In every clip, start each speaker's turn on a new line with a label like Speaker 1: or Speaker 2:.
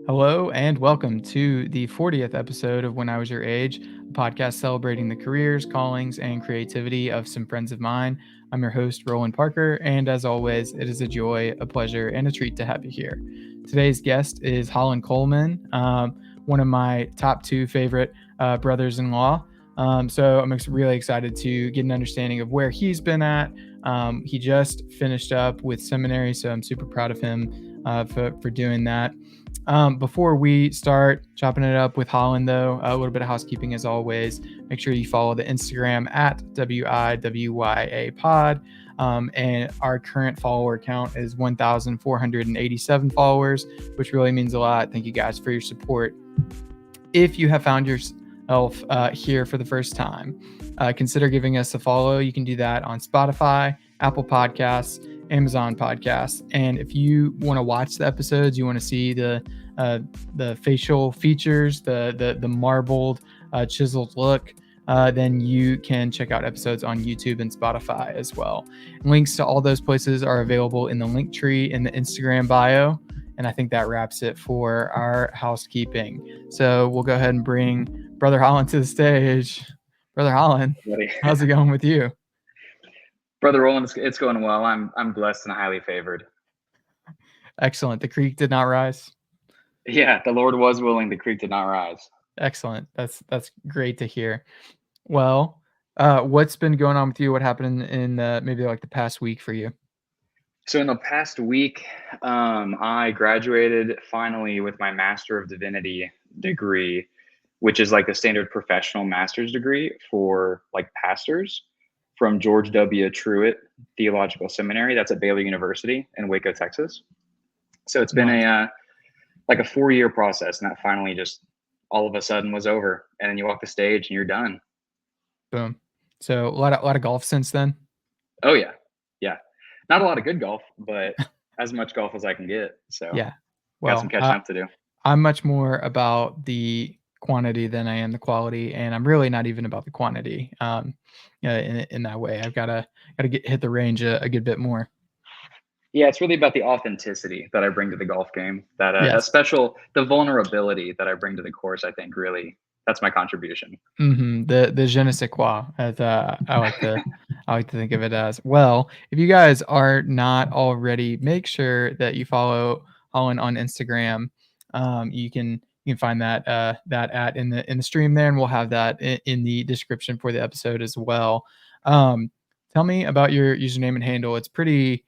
Speaker 1: Hello and welcome to the 40th episode of When I Was Your Age, a podcast celebrating the careers, callings, and creativity of some friends of mine. I'm your host, Roland Parker, and as always, it is a joy, a pleasure, and a treat to have you here. Today's guest is Holland Coleman, one of my top two favorite brothers-in-law. So I'm really excited to get an understanding of where he's been at. He just finished up with seminary, so I'm super proud of him for doing that. Before we start chopping it up with Holland, though, a little bit of housekeeping as always. Make sure you follow the Instagram at WIWYA pod. And our current follower count is 1,487 followers, which really means a lot. Thank you guys for your support. If you have found yourself here for the first time, consider giving us a follow. You can do that on Spotify, Apple Podcasts, Amazon Podcasts. And if you want to watch the episodes, you want to see the facial features, the marbled, chiseled look, then you can check out episodes on YouTube and Spotify as well. Links to all those places are available in the link tree in the Instagram bio. And I think that wraps it for our housekeeping. So we'll go ahead and bring Brother Holland to the stage. Brother Holland, how's it going with you?
Speaker 2: Brother Roland, it's going well. I'm blessed and highly favored.
Speaker 1: Excellent. The creek did not rise.
Speaker 2: Yeah, the Lord was willing. The creek did not rise.
Speaker 1: Excellent. That's great to hear. Well, what's been going on with you? What happened in maybe like the past week for you?
Speaker 2: So in the past week, I graduated finally with my Master of Divinity degree, which is like the standard professional master's degree for like pastors, from George W Truett Theological Seminary. That's at Baylor University in Waco, Texas. So it's been a 4-year process, and that finally just all of a sudden was over. And then you walk the stage and you're done.
Speaker 1: Boom. So a lot of golf since then.
Speaker 2: Oh yeah. Not a lot of good golf, but as much golf as I can get. So
Speaker 1: yeah, well,
Speaker 2: got some catching up to do.
Speaker 1: I'm much more about the quantity than I am the quality, and I'm really not even about the quantity. In that way, I've got to hit the range a good bit more.
Speaker 2: Yeah, it's really about the authenticity that I bring to the golf game. The vulnerability that I bring to the course. I think really that's my contribution.
Speaker 1: The je ne sais quoi, as I like to think of it as. Well, if you guys are not already, make sure that you follow Holland on Instagram. You can find that at in the stream there, and we'll have that in the description for the episode as well. Tell me about your username and handle. It's pretty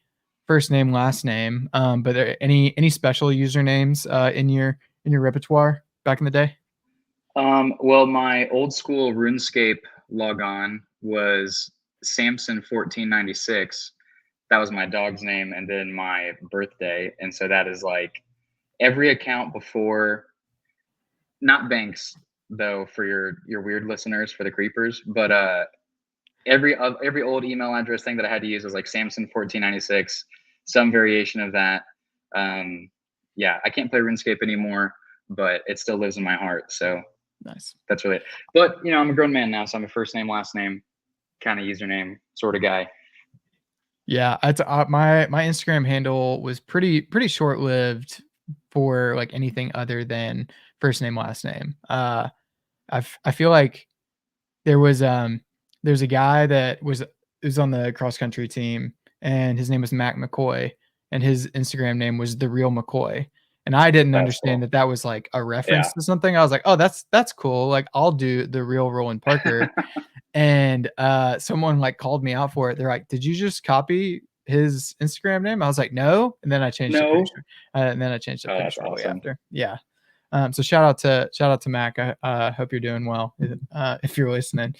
Speaker 1: first name, last name. But are any special usernames in your repertoire back in the day?
Speaker 2: Well, my old school RuneScape logon was Samson1496. That was my dog's name, and then my birthday. And so that is like every account before, not Banks though, for your weird listeners, for the creepers, but every old email address thing that I had to use was like Samson1496, some variation of that. Yeah, I can't play RuneScape anymore, but it still lives in my heart. So
Speaker 1: nice.
Speaker 2: That's really it. But I'm a grown man now, so I'm a first name, last name kind of username sort of guy.
Speaker 1: Yeah, it's my Instagram handle was pretty short lived for like anything other than first name, last name. I feel like there's a guy that was on the cross country team, and his name was Mac McCoy, and his Instagram name was The Real McCoy. And I didn't understand
Speaker 2: cool.
Speaker 1: that was like a reference to something. I was like, oh, that's cool. Like I'll do The Real Roland Parker. And someone like called me out for it. They're like, did you just copy his Instagram name? I was like, no. And then I changed it. And then I changed it pretty shortly after. Yeah. So shout out to Mac. I hope you're doing well if you're listening.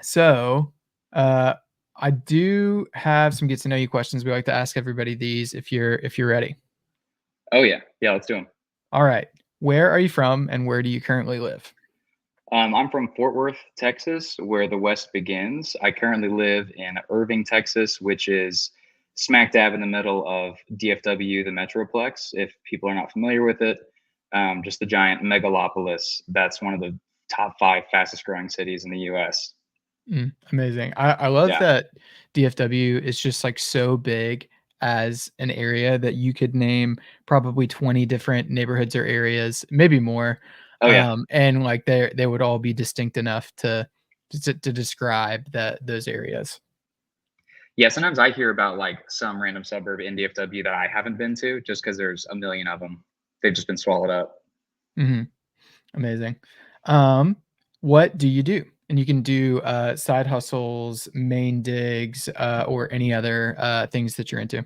Speaker 1: So I do have some get to know you questions. We like to ask everybody these if you're ready.
Speaker 2: Oh yeah. Let's do them.
Speaker 1: All right. Where are you from, and where do you currently live?
Speaker 2: I'm from Fort Worth, Texas, where the West begins. I currently live in Irving, Texas, which is smack dab in the middle of DFW, the Metroplex. If people are not familiar with it, just the giant megalopolis. That's one of the top 5 fastest growing cities in the U.S.
Speaker 1: Amazing. I love that DFW is just like so big as an area that you could name probably 20 different neighborhoods or areas, maybe more.
Speaker 2: Oh yeah.
Speaker 1: And like they would all be distinct enough to describe those areas.
Speaker 2: Yeah, sometimes I hear about like some random suburb in DFW that I haven't been to just because there's a million of them. They've just been swallowed up.
Speaker 1: Hmm. Amazing. Um, what do you do? And you can do side hustles, main digs, or any other things that you're into.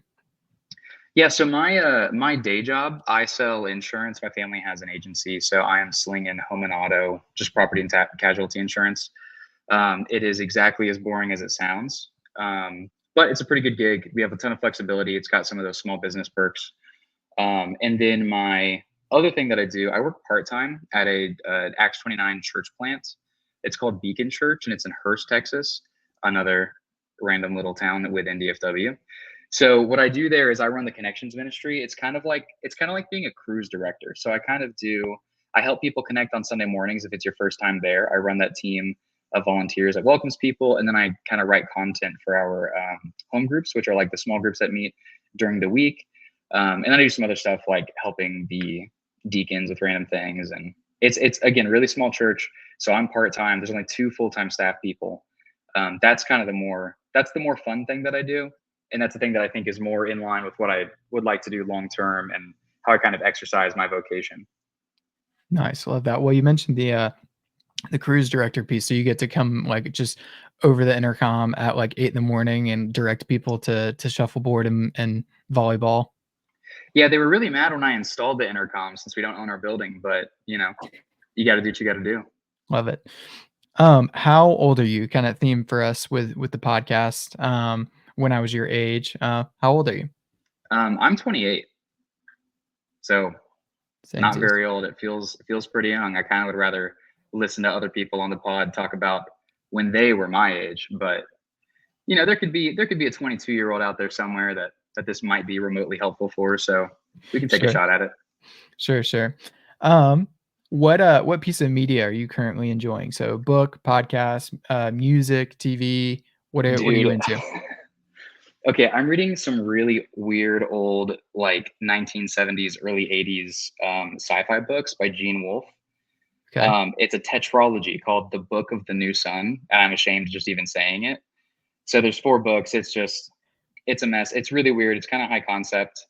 Speaker 2: Yeah, so my day job, I sell insurance. My family has an agency, so I am slinging home and auto, just property and casualty insurance. It is exactly as boring as it sounds, but it's a pretty good gig. We have a ton of flexibility. It's got some of those small business perks. And then my other thing that I do, I work part time at a Acts 29 church plant. It's called Beacon Church, and it's in Hurst, Texas, another random little town within DFW. So what I do there is I run the connections ministry. It's kind of like being a cruise director. So I help people connect on Sunday mornings if it's your first time there. I run that team of volunteers that welcomes people, and then I kind of write content for our home groups, which are like the small groups that meet during the week. And then I do some other stuff like helping the deacons with random things. And it's again really small church, so I'm part time. There's only two full time staff people. That's kind of the more fun thing that I do, and that's the thing that I think is more in line with what I would like to do long term and how I kind of exercise my vocation.
Speaker 1: Nice, love that. Well, you mentioned the cruise director piece, so you get to come like just over the intercom at like 8 in the morning and direct people to shuffleboard and volleyball.
Speaker 2: Yeah, they were really mad when I installed the intercom since we don't own our building, but you got to do what you got to do.
Speaker 1: Love it. How old are you? Kind of theme for us with the podcast. When I was your age, how old are you?
Speaker 2: I'm 28, so
Speaker 1: Same
Speaker 2: not
Speaker 1: as
Speaker 2: very old. It feels pretty young. I kind of would rather listen to other people on the pod talk about when they were my age, but there could be a 22-year-old out there somewhere that this might be remotely helpful for. So we can take a
Speaker 1: Sure,
Speaker 2: shot at it.
Speaker 1: sure, sure. Um, what piece of media are you currently enjoying? So book, podcast, music, TV. What are you
Speaker 2: Dude,
Speaker 1: into?
Speaker 2: okay, I'm reading some really weird old like 1970s, early 80s sci-fi books by Gene Wolfe.
Speaker 1: Okay,
Speaker 2: It's a tetralogy called The Book of the New Sun, and I'm ashamed just even saying it. So there's four books. It's a mess. It's really weird. It's kind of high concept,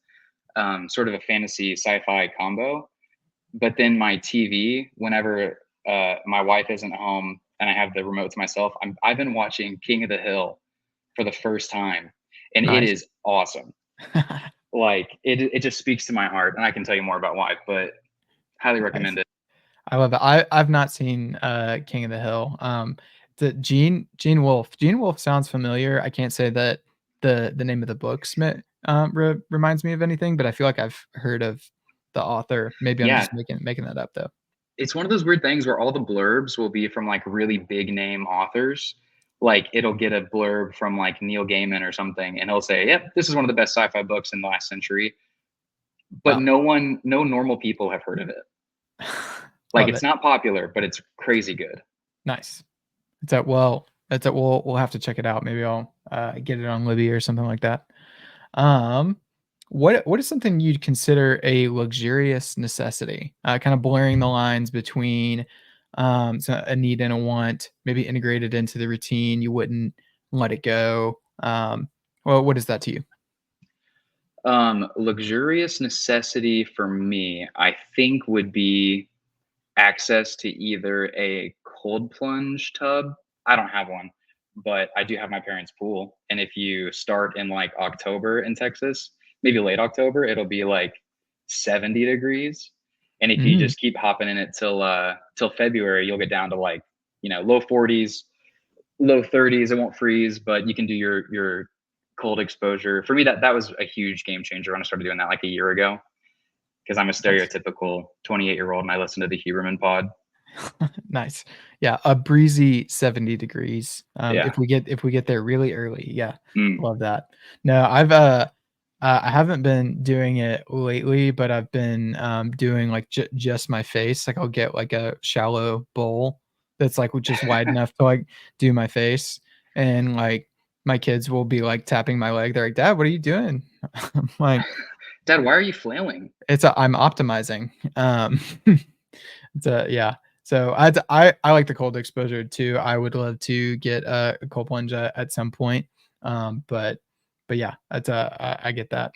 Speaker 2: sort of a fantasy sci-fi combo. But then my TV, whenever my wife isn't home and I have the remote to myself, I've been watching King of the Hill for the first time, and it
Speaker 1: nice.
Speaker 2: is awesome. Like it just speaks to my heart, and I can tell you more about why, but highly
Speaker 1: Nice.
Speaker 2: recommend it.
Speaker 1: I love it. I've not seen King of the Hill. The Gene Wolfe. Gene Wolfe sounds familiar. I can't say that the name of the book reminds me of anything, but I feel like I've heard of the author. Maybe I'm
Speaker 2: Yeah,
Speaker 1: just making that up though.
Speaker 2: it's one of those weird things where all the blurbs will be from like really big name authors. Like it'll get a blurb from like Neil Gaiman or something, and he'll say, "Yep, this is one of the best sci-fi books in the last century." But
Speaker 1: Wow.
Speaker 2: no normal people have heard of it. Like
Speaker 1: Love
Speaker 2: it's
Speaker 1: it.
Speaker 2: not popular, but it's crazy good.
Speaker 1: Nice. It's at we'll have to check it out. Maybe I'll get it on Libby or something like that. Um, what is something you'd consider a luxurious necessity? Kind of blurring the lines between so a need and a want, maybe integrated into the routine. You wouldn't let it go. Well, what is that to you?
Speaker 2: Luxurious necessity for me, I think, would be access to either a cold plunge tub. I don't have one, but I do have my parents' pool. And if you start in like October in Texas, maybe late October, it'll be like 70 degrees. And if you
Speaker 1: Mm,
Speaker 2: just keep hopping in it till February, you'll get down to like, low 40s, low 30s. It won't freeze, but you can do your cold exposure. For me, that was a huge game changer when I started doing that like a year ago, because I'm a
Speaker 1: nice.
Speaker 2: stereotypical 28-year-old and I listen to the Huberman pod.
Speaker 1: Nice. Yeah, a breezy 70 degrees.
Speaker 2: Yeah.
Speaker 1: If we get there really early. Yeah.
Speaker 2: Mm.
Speaker 1: Love that. No, I haven't been doing it lately, but I've been doing like just my face. Like I'll get like a shallow bowl that's like just wide enough to like do my face and like my kids will be like tapping my leg. They're like, "Dad, what are you doing?" I'm like,
Speaker 2: Dad, why are you flailing?
Speaker 1: I'm optimizing. Yeah. So I like the cold exposure too. I would love to get a cold plunge at some point. But yeah, I get that.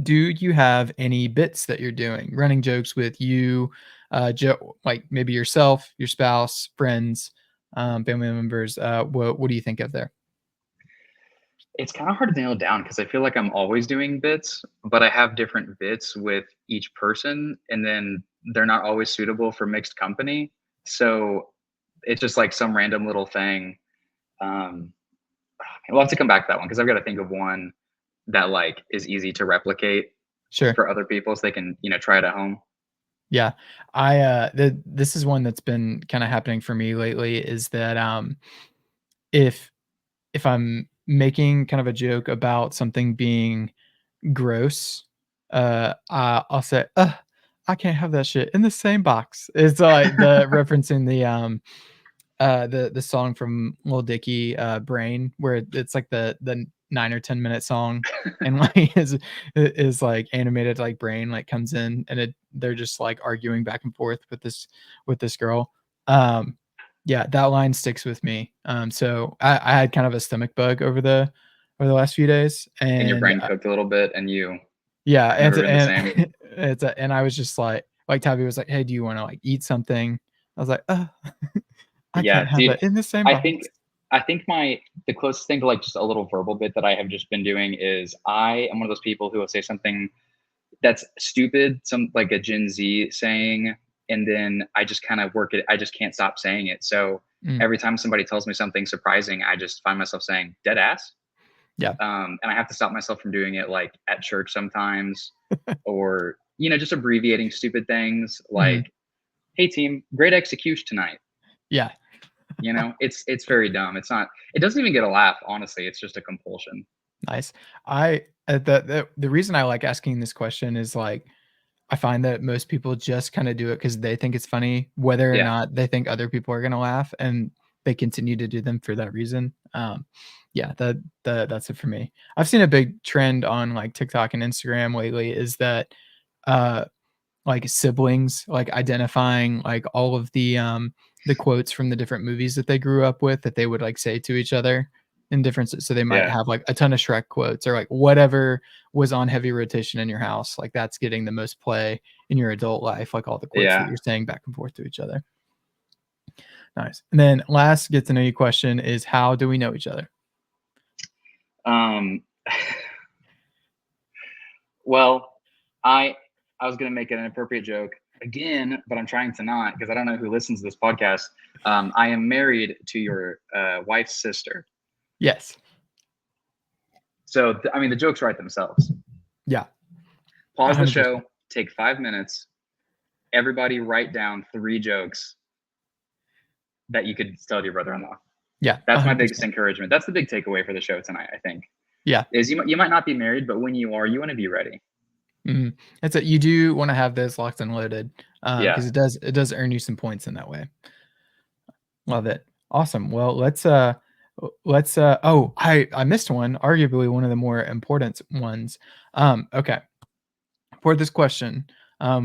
Speaker 1: Do you have any bits that you're doing? Running jokes with you, like maybe yourself, your spouse, friends, family members. What do you think of there?
Speaker 2: It's kind of hard to nail down because I feel like I'm always doing bits, but I have different bits with each person, and then they're not always suitable for mixed company. So it's just like some random little thing. Um, we'll have to come back to that one because I've got to think of one that like is easy to replicate
Speaker 1: Sure.
Speaker 2: for other people so they can, try it at home.
Speaker 1: Yeah. This is one that's been kind of happening for me lately is that if I'm making kind of a joke about something being gross, I'll say, "Ugh, I can't have that shit in the same box." It's like the referencing the song from Lil Dicky, "Brain," where it's like the 9 or 10-minute song, and, like, is, like, animated like Brain, like, comes in, and they're just, like, arguing back and forth with this girl. Um, yeah, that line sticks with me. So I had kind of a stomach bug over the last few days,
Speaker 2: And your
Speaker 1: and,
Speaker 2: brain cooked a little bit and you
Speaker 1: yeah,
Speaker 2: have never been the same.
Speaker 1: and I was just like Tabby was like, "Hey, do you wanna, like, eat something?" I was like, I
Speaker 2: Yeah,
Speaker 1: can't have
Speaker 2: dude.
Speaker 1: that in the same
Speaker 2: I
Speaker 1: box."
Speaker 2: think I think the closest thing to like just a little verbal bit that I have just been doing is I am one of those people who will say something that's stupid, some like a Gen Z saying, and then I just kind of work it. I just can't stop saying it. So
Speaker 1: Mm,
Speaker 2: every time somebody tells me something surprising, I just find myself saying dead ass.
Speaker 1: yeah.
Speaker 2: And I have to stop myself from doing it like at church sometimes, or just abbreviating stupid things
Speaker 1: Mhm.
Speaker 2: like, "Hey team, great execution tonight."
Speaker 1: Yeah,
Speaker 2: It's very dumb. It's not. It doesn't even get a laugh. Honestly, it's just a compulsion.
Speaker 1: nice. I the reason I like asking this question is, like, I find that most people just kinda do it because they think it's funny, whether or
Speaker 2: Yeah,
Speaker 1: not they think other people are gonna laugh, and they continue to do them for that reason. Yeah, that's it for me. I've seen a big trend on, like, TikTok and Instagram lately is that, uh like siblings, like identifying like all of the quotes from the different movies that they grew up with that they would like say to each other in different so they might
Speaker 2: yeah,
Speaker 1: have like a ton of Shrek quotes or like whatever was on heavy rotation in your house, like that's getting the most play in your adult life, like all the quotes that
Speaker 2: yeah.
Speaker 1: you're saying back and forth to each other. Nice. And then last get to know you question is how do we know each other?
Speaker 2: Um, well, I I was gonna make an inappropriate joke again, but I'm trying to not because I don't know who listens to this podcast. I am married to your wife's sister,
Speaker 1: Yes.
Speaker 2: so I mean the jokes write themselves.
Speaker 1: Yeah.
Speaker 2: Pause the
Speaker 1: 100%.
Speaker 2: show, take 5 minutes. Everybody write down 3 jokes that you could tell to your brother-in-law.
Speaker 1: Yeah.
Speaker 2: That's my biggest
Speaker 1: 100%.
Speaker 2: encouragement. That's the big takeaway for the show tonight. I think
Speaker 1: Yeah.
Speaker 2: is you might not be married, but when you are, you want to be ready.
Speaker 1: Mhm. It's a you do wanna have those locked and loaded,
Speaker 2: Yeah.
Speaker 1: because it does earn you some points in that way. Love it. Awesome. Well, oh, I missed one, arguably one of the more important ones. Okay. For this question,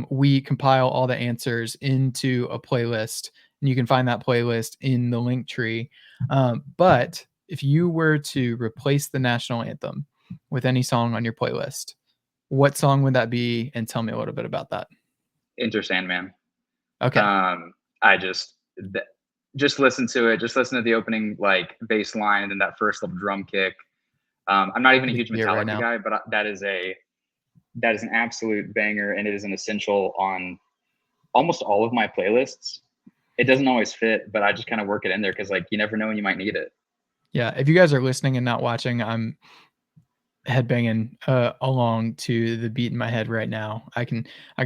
Speaker 1: we compile all the answers into a playlist, and you can find that playlist in the link tree. But if you were to replace the national anthem with any song on your playlist, what song would that be? And tell me a little bit about that.
Speaker 2: Enter Sandman.
Speaker 1: Okay.
Speaker 2: I just listen to it. Just listen to the opening like bass line and then that first little drum kick. I'm not even a
Speaker 1: I can
Speaker 2: huge
Speaker 1: see it right
Speaker 2: Metallica
Speaker 1: now.
Speaker 2: guy, but that is an absolute banger, and it is an essential on almost all of my playlists. It doesn't always fit, but I just kind of work it in there because like you never know when you might need it.
Speaker 1: Yeah, if you guys are listening and not watching, I'm headbanging, along to the beat in my head right now. I can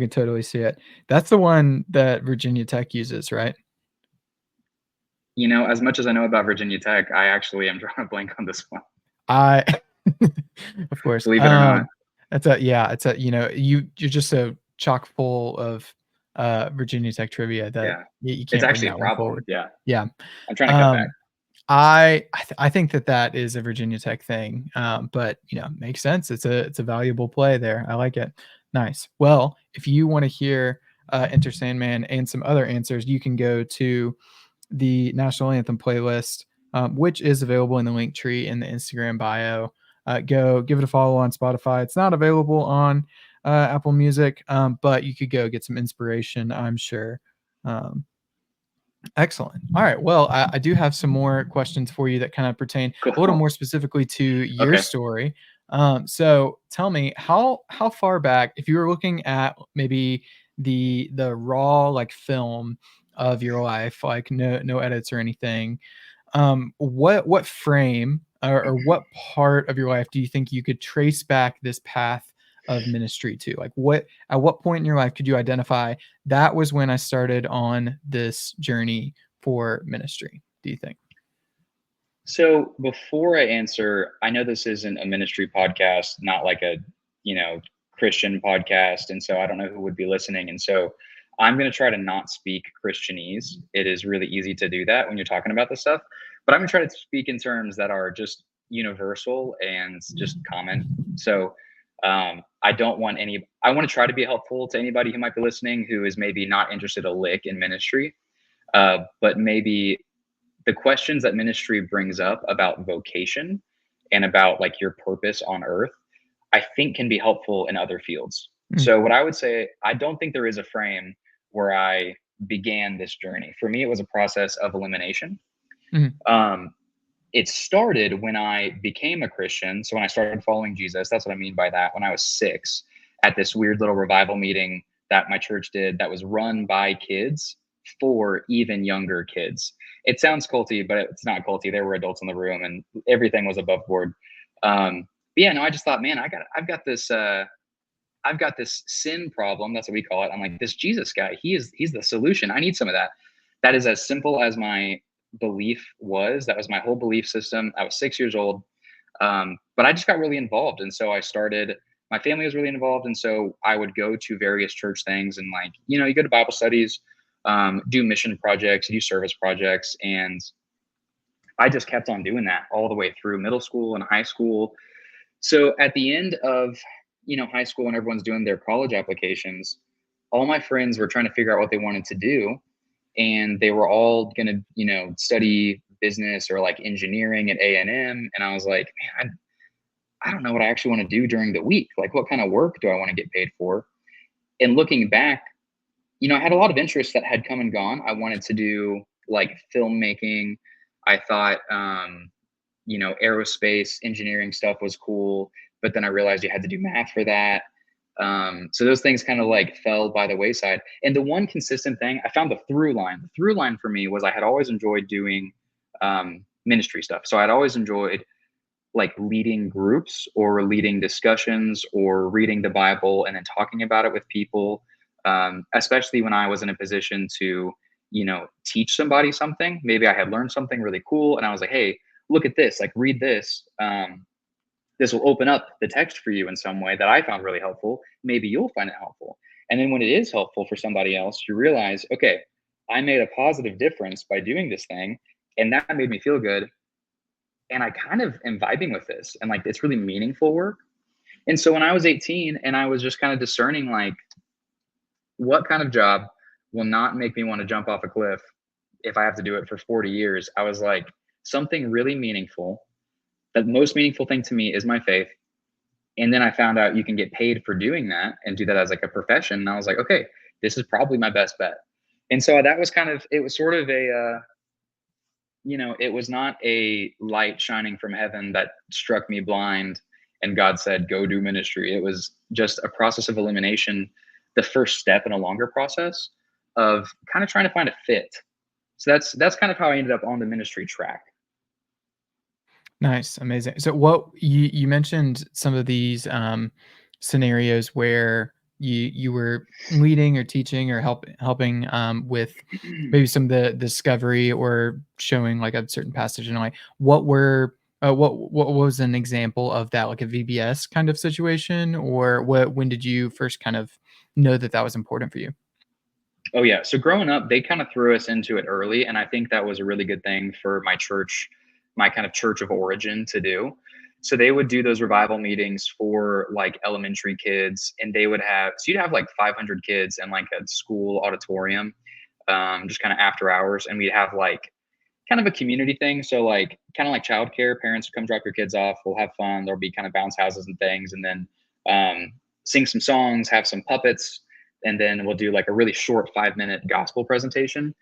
Speaker 1: totally see it. That's the one that Virginia Tech uses, right?
Speaker 2: As much as I know about Virginia Tech, I actually am drawing a blank on this one.
Speaker 1: I of course,
Speaker 2: Believe it or not.
Speaker 1: it's a you're just so chock full of, Virginia Tech trivia that
Speaker 2: Yeah.
Speaker 1: you
Speaker 2: It's
Speaker 1: can't bring
Speaker 2: actually a
Speaker 1: that one
Speaker 2: problem.
Speaker 1: forward.
Speaker 2: Yeah.
Speaker 1: Yeah,
Speaker 2: I'm trying to cut back.
Speaker 1: um I think that is a Virginia Tech thing, but makes sense. It's a valuable play there. I like it. Nice. Well, if you want to hear Enter Sandman and some other answers, you can go to the National Anthem playlist, which is available in the link tree in the Instagram bio. Go give it a follow on Spotify. It's not available on Apple Music, but you could go get some inspiration, I'm sure. Um, Excellent. All right. Well, I do have some more questions for you that kind of pertain a little
Speaker 2: Cool.
Speaker 1: more specifically to your
Speaker 2: Okay.
Speaker 1: story. So tell me how far back, if you were looking at maybe the raw like film of your life, like no edits or anything, what frame or what part of your life do you think you could trace back this path of ministry to? Like at what point in your life could you identify that was when I started on this journey for ministry, do you think?
Speaker 2: So before I answer, I know this isn't a ministry podcast, not like a, you know, Christian podcast. And so I don't know who would be listening. And so I'm going to try to not speak Christianese. It is really easy to do that when you're talking about this stuff. But I'm going to try to speak in terms that are just universal and just common. So I don't want any, I want to try to be helpful to anybody who might be listening who is maybe not interested a lick in ministry, but maybe the questions that ministry brings up about vocation and about like your purpose on earth, I think can be helpful in other fields.
Speaker 1: Mm,
Speaker 2: So what I would say, I don't think there is a frame where I began this journey. For me, it was a process of elimination.
Speaker 1: mhm,
Speaker 2: Um, it started when I became a Christian. So when I started following Jesus, that's what I mean by that. When I was 6, at this weird little revival meeting that my church did that was run by kids for even younger kids. It sounds culty, but it's not culty. There were adults in the room and everything was above board. But yeah, no, I just thought, man, I've got this sin problem. That's what we call it. I'm like, this Jesus guy, he's the solution. I need some of that. That is as simple as my belief was. That was my whole belief system. I was 6 years old. But I just got really involved. And so I started, my family was really involved. And so I would go to various church things and like, you go to Bible studies, do mission projects, do service projects. And I just kept on doing that all the way through middle school and high school. So at the end of, high school when everyone's doing their college applications, all my friends were trying to figure out what they wanted to do. And they were all going to, study business or like engineering at A&M. And I was like, man, I don't know what I actually want to do during the week. Like, what kind of work do I want to get paid for? And looking back, I had a lot of interests that had come and gone. I wanted to do like filmmaking. I thought, aerospace engineering stuff was cool, but then I realized you had to do math for that. So those things kind of like fell by the wayside. And the one consistent thing I found, the through line. The through line for me was I had always enjoyed doing ministry stuff. So I'd always enjoyed like leading groups or leading discussions or reading the Bible and then talking about it with people, especially when I was in a position to, teach somebody something. Maybe I had learned something really cool and I was like, hey, look at this, like read this. This will open up the text for you in some way that I found really helpful. Maybe you'll find it helpful. And then when it is helpful for somebody else, you realize, okay, I made a positive difference by doing this thing. And that made me feel good. And I kind of am vibing with this and like it's really meaningful work. And so when I was 18 and I was just kind of discerning like what kind of job will not make me want to jump off a cliff if I have to do it for 40 years, I was like, something really meaningful. The most meaningful thing to me is my faith. And then I found out you can get paid for doing that and do that as like a profession. And I was like, okay, this is probably my best bet. And so that was kind of, it was sort of it was not a light shining from heaven that struck me blind and God said, go do ministry. It was just a process of elimination, the first step in a longer process of kind of trying to find a fit. So that's kind of how I ended up on the ministry track.
Speaker 1: nice, amazing. So what you mentioned some of these scenarios where you were leading or teaching or helping with maybe some of the discovery or showing like a certain passage and like what were what was an example of that, like a VBS kind of situation, or when did you first kind of know that was important for you?
Speaker 2: Oh yeah. So growing up, they kind of threw us into it early. And I think that was a really good thing for my church. my kind of church of origin to do. So they would do those revival meetings for like elementary kids, and they would have, so you'd have like 500 kids in like a school auditorium, just kind of after hours. And we'd have like kind of a community thing. So like kind of like childcare, parents come drop your kids off. We'll have fun. There'll be kind of bounce houses and things, and then sing some songs, have some puppets, and then we'll do like a really short 5-minute gospel presentation.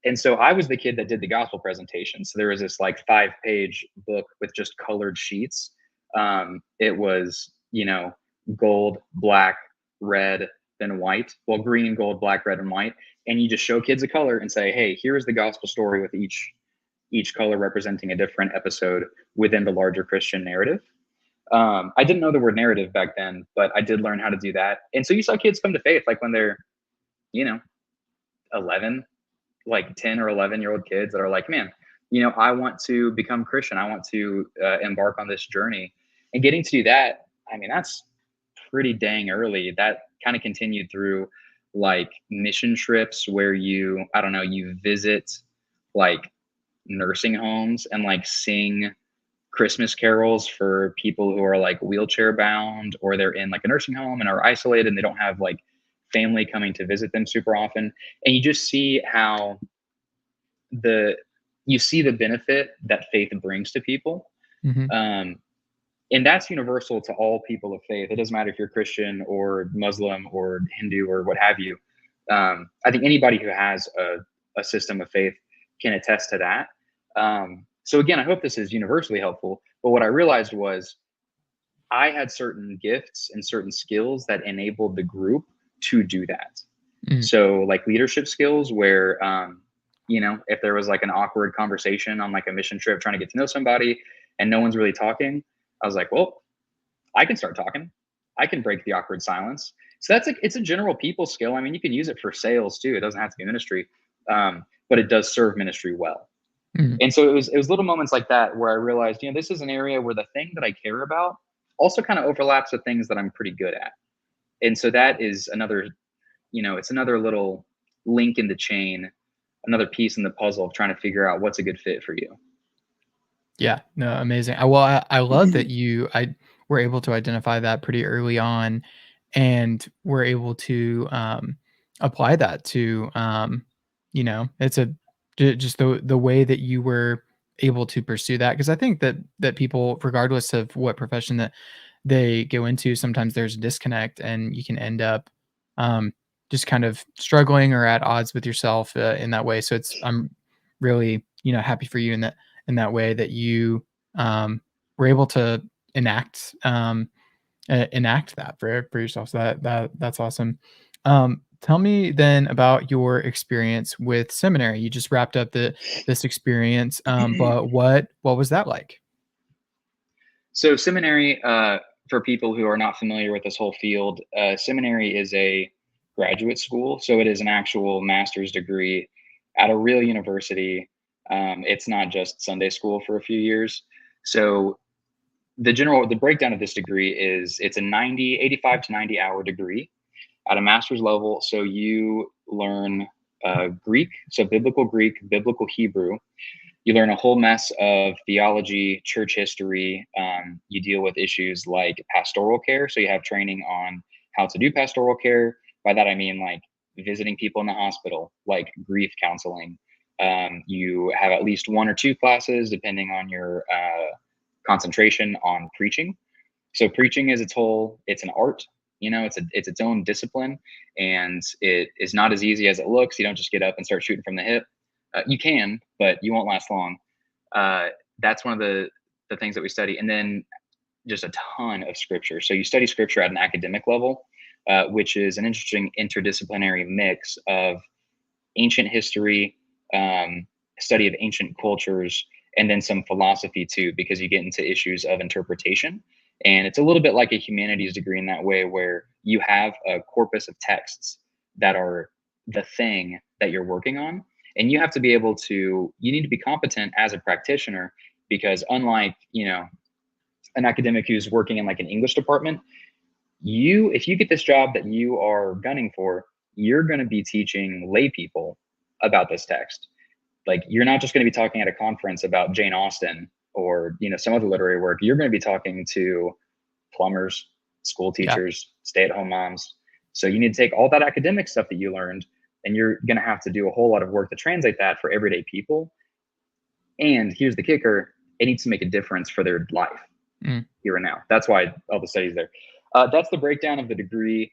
Speaker 2: And so I was the kid that did the gospel presentation. So there was this like 5-page book with just colored sheets. It was, gold, black, red, then white. Well, green, gold, black, red, and white. And you just show kids a color and say, hey, here's the gospel story with each color representing a different episode within the larger Christian narrative. I didn't know the word narrative back then, but I did learn how to do that. And so you saw kids come to faith like when they're, 11, like 10 or 11-year-old kids that are like, man, I want to become Christian. I want to embark on this journey. And getting to do that, I mean, that's pretty dang early. That kind of continued through like mission trips where you visit like nursing homes and like sing Christmas carols for people who are like wheelchair bound, or they're in like a nursing home and are isolated and they don't have like family coming to visit them super often. And you just see how you see the benefit that faith brings to people.
Speaker 1: Mm-hmm.
Speaker 2: And that's universal to all people of faith. It doesn't matter if you're Christian or Muslim or Hindu or what have you. I think anybody who has a system of faith can attest to that. So again, I hope this is universally helpful. But what I realized was I had certain gifts and certain skills that enabled the group to do that. Mm. So like leadership skills where, if there was like an awkward conversation on like a mission trip trying to get to know somebody and no one's really talking, I was like, well, I can start talking. I can break the awkward silence. So it's a general people skill. I mean, you can use it for sales too. It doesn't have to be ministry, but it does serve ministry well. Mm-hmm. And so it was little moments like that where I realized, this is an area where the thing that I care about also kind of overlaps with things that I'm pretty good at. And so that is another, it's another little link in the chain, another piece in the puzzle of trying to figure out what's a good fit for you.
Speaker 1: Yeah, no, amazing. I love that I were able to identify that pretty early on, and were able to apply that to it's just the way that you were able to pursue that, because I think that people, regardless of what profession that they go into, sometimes there's a disconnect, and you can end up just kind of struggling or at odds with yourself in that way. So I'm really happy for you in that way that you were able to enact that for yourself. So that's awesome. Tell me then about your experience with seminary. You just wrapped up this experience, but what was that like?
Speaker 2: So seminary, for people who are not familiar with this whole field, seminary is a graduate school. So it is an actual master's degree at a real university. It's not just Sunday school for a few years. So the breakdown of this degree is it's a 85 to 90 hour degree at a master's level. So you learn Greek, so biblical Greek, biblical Hebrew. You learn a whole mess of theology, church history. You deal with issues like pastoral care. So you have training on how to do pastoral care. By that, I mean like visiting people in the hospital, like grief counseling. You have at least 1 or 2 classes, depending on your concentration, on preaching. So preaching is it's an art. It's its own discipline, and it is not as easy as it looks. You don't just get up and start shooting from the hip. You can, but you won't last long. That's one of the things that we study. And then just a ton of scripture. So you study scripture at an academic level, which is an interesting interdisciplinary mix of ancient history, study of ancient cultures, and then some philosophy too, because you get into issues of interpretation. And it's a little bit like a humanities degree in that way, where you have a corpus of texts that are the thing that you're working on. And you have to be you need to be competent as a practitioner, because unlike, an academic who's working in like an English department, if you get this job that you are gunning for, you're going to be teaching lay people about this text. Like, you're not just going to be talking at a conference about Jane Austen or, some other literary work, you're going to be talking to plumbers, school
Speaker 1: Yeah.
Speaker 2: teachers, stay-at-home moms. So you need to take all that academic stuff that you learned, and you're going to have to do a whole lot of work to translate that for everyday people. And here's the kicker: it needs to make a difference for their life
Speaker 1: Mm.
Speaker 2: here and now. That's why all the studies there. That's the breakdown of the degree.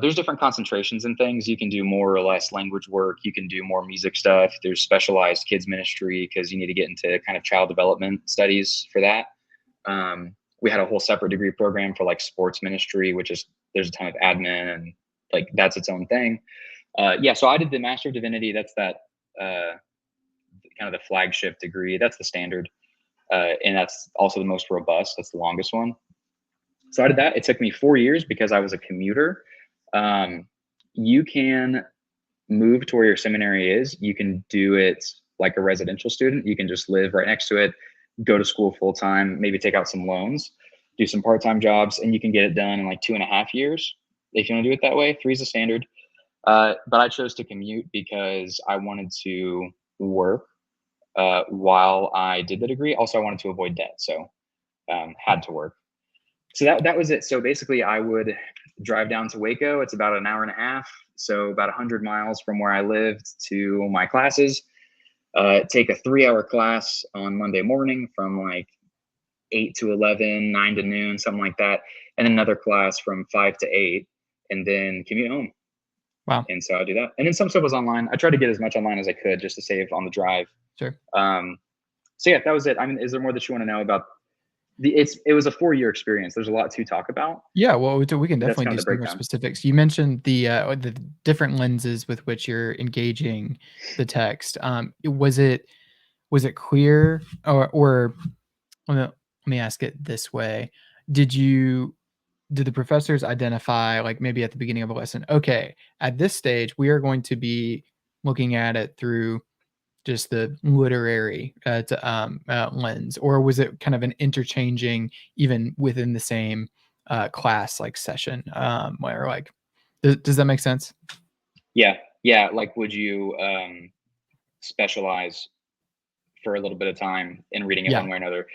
Speaker 2: There's different concentrations and things. You can do more or less language work. You can do more music stuff. There's specialized kids ministry because you need to get into kind of child development studies for that. We had a whole separate degree program for like sports ministry, which is, there's a ton of admin and like that's its own thing. So I did the Master of Divinity. That's that kind of the flagship degree. That's the standard. And that's also the most robust. That's the longest one. So I did that. It took me 4 years because I was a commuter. You can move to where your seminary is. You can do it like a residential student. You can just live right next to it, go to school full time, maybe take out some loans, do some part-time jobs, and you can get it done in like 2.5 years. If you want to do it that way, 3 is the standard. But I chose to commute because I wanted to work while I did the degree. Also, I wanted to avoid debt, so had to work. So that was it. So basically, I would drive down to Waco. It's about an hour and a half, so about 100 miles from where I lived to my classes. Take a 3-hour class on Monday morning from like 8 to 11, 9 to noon, something like that, and another class from 5 to 8, and then commute home.
Speaker 1: Wow.
Speaker 2: And so I do that. And then some stuff was online. I tried to get as much online as I could just to save on the drive.
Speaker 1: Sure.
Speaker 2: So yeah, that was it. I mean, is there more that you want to know about? It was a 4-year experience. There's a lot to talk about.
Speaker 1: Yeah, well, we can
Speaker 2: That's
Speaker 1: definitely
Speaker 2: kind
Speaker 1: do
Speaker 2: of the
Speaker 1: some more
Speaker 2: breakdown.
Speaker 1: specifics. You mentioned the different lenses with which you're engaging the text. Was it clear, or let me ask it this way: Did the professors identify, like maybe at the beginning of a lesson, okay, at this stage we are going to be looking at it through just the literary lens, or was it kind of an interchanging even within the same class like session, where like does that make sense?
Speaker 2: Yeah. Like, would you specialize for a little bit of time in reading it
Speaker 1: Yeah.
Speaker 2: one way or another?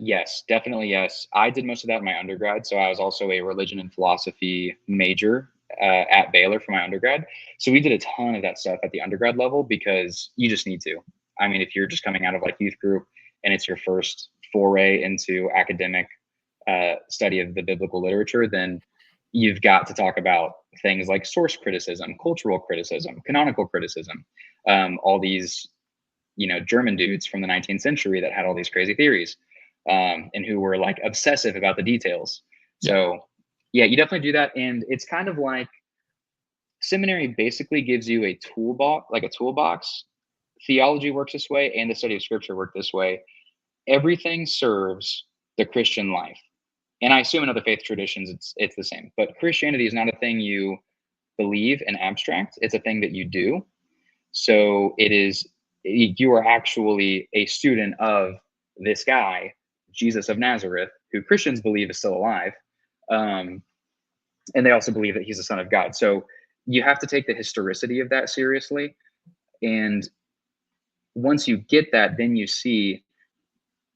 Speaker 2: Yes, definitely yes. I did most of that in my undergrad. So I was also a religion and philosophy major at Baylor for my undergrad. So we did a ton of that stuff at the undergrad level because you just need to. I mean, if you're just coming out of like youth group and it's your first foray into academic study of the biblical literature, then you've got to talk about things like source criticism, cultural criticism, canonical criticism, all these German dudes from the 19th century that had all these crazy theories, and who were like obsessive about the details.
Speaker 1: Yeah.
Speaker 2: So yeah, you definitely do that. And it's kind of like seminary basically gives you a toolbox. Theology works this way and the study of scripture work this way. Everything serves the Christian life. And I assume in other faith traditions, it's the same, but Christianity is not a thing you believe in abstract. It's a thing that you do. So you are actually a student of this guy, Jesus of Nazareth, who Christians believe is still alive. And they also believe that he's the son of God. So you have to take the historicity of that seriously. And once you get that, then you see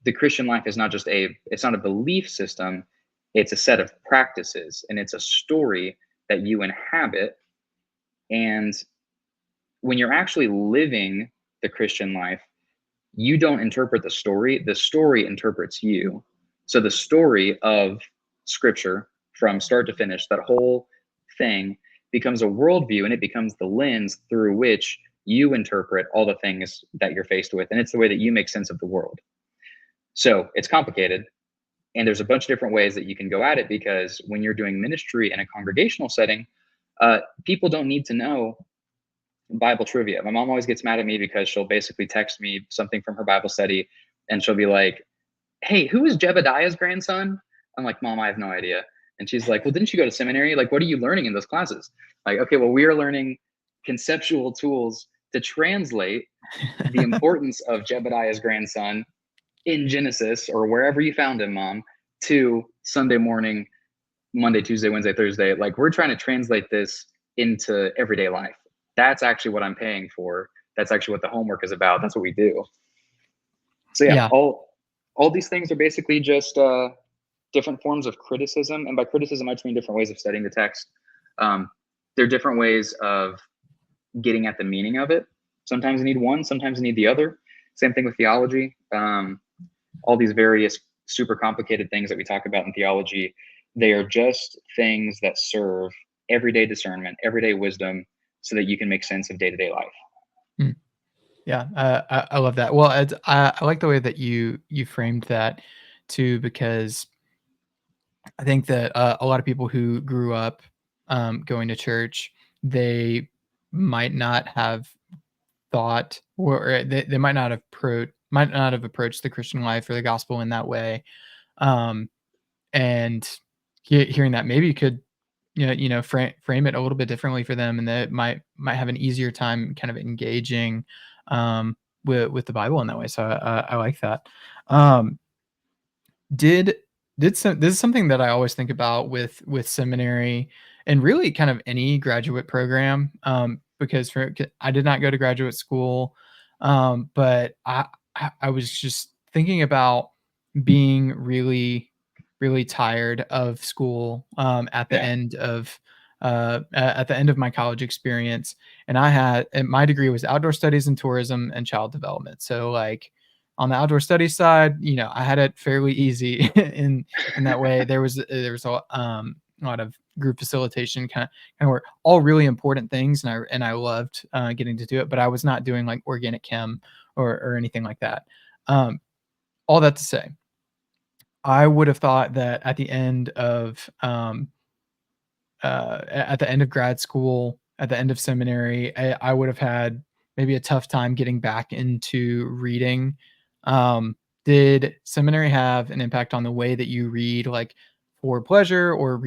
Speaker 2: the Christian life is it's not a belief system. It's a set of practices and it's a story that you inhabit. And when you're actually living the Christian life, you don't interpret the story interprets you. So the story of scripture from start to finish, that whole thing becomes a worldview, and it becomes the lens through which you interpret all the things that you're faced with. And it's the way that you make sense of the world. So it's complicated. And there's a bunch of different ways that you can go at it, because when you're doing ministry in a congregational setting, people don't need to know Bible trivia. My mom always gets mad at me because she'll basically text me something from her Bible study and she'll be like, "Hey, who is Jebediah's grandson?" I'm like, "Mom, I have no idea." And she's like, "Well, didn't you go to seminary? Like, what are you learning in those classes?" Like, okay, well, we are learning conceptual tools to translate the importance of Jebediah's grandson in Genesis or wherever you found him, Mom, to Sunday morning, Monday, Tuesday, Wednesday, Thursday. Like, we're trying to translate this into everyday life. That's actually what I'm paying for. That's actually what the homework is about. That's what we do. So yeah,
Speaker 1: Yeah.
Speaker 2: all these things are basically just different forms of criticism. And by criticism, I just mean different ways of studying the text. Um, they're different ways of getting at the meaning of it. Sometimes you need one, sometimes you need the other. Same thing with theology. All these various super complicated things that we talk about in theology, they are just things that serve everyday discernment, everyday wisdom, so that you can make sense of day-to-day life.
Speaker 1: Hmm. Yeah, I love that. Well, I like the way that you framed that too, because I think that a lot of people who grew up going to church, they might not have thought, or they might not have approached the Christian life or the gospel in that way. Um, and hearing that maybe you could, frame it a little bit differently for them, and that might have an easier time kind of engaging with the Bible in that way. So I like that. Um, did this is something that I always think about with seminary and really kind of any graduate program, because I did not go to graduate school, but I was just thinking about being really tired of school,
Speaker 2: Yeah.
Speaker 1: at the end of my college experience, and my degree was outdoor studies and tourism and child development. So like on the outdoor studies side, I had it fairly easy in that way. There was a lot of group facilitation kind of work, all really important things, and I loved getting to do it, but I was not doing like organic chem or anything like that. Um, all that to say, I would have thought that at the end of grad school, at the end of seminary, I would have had maybe a tough time getting back into reading. Did seminary have an impact on the way that you read, like for pleasure or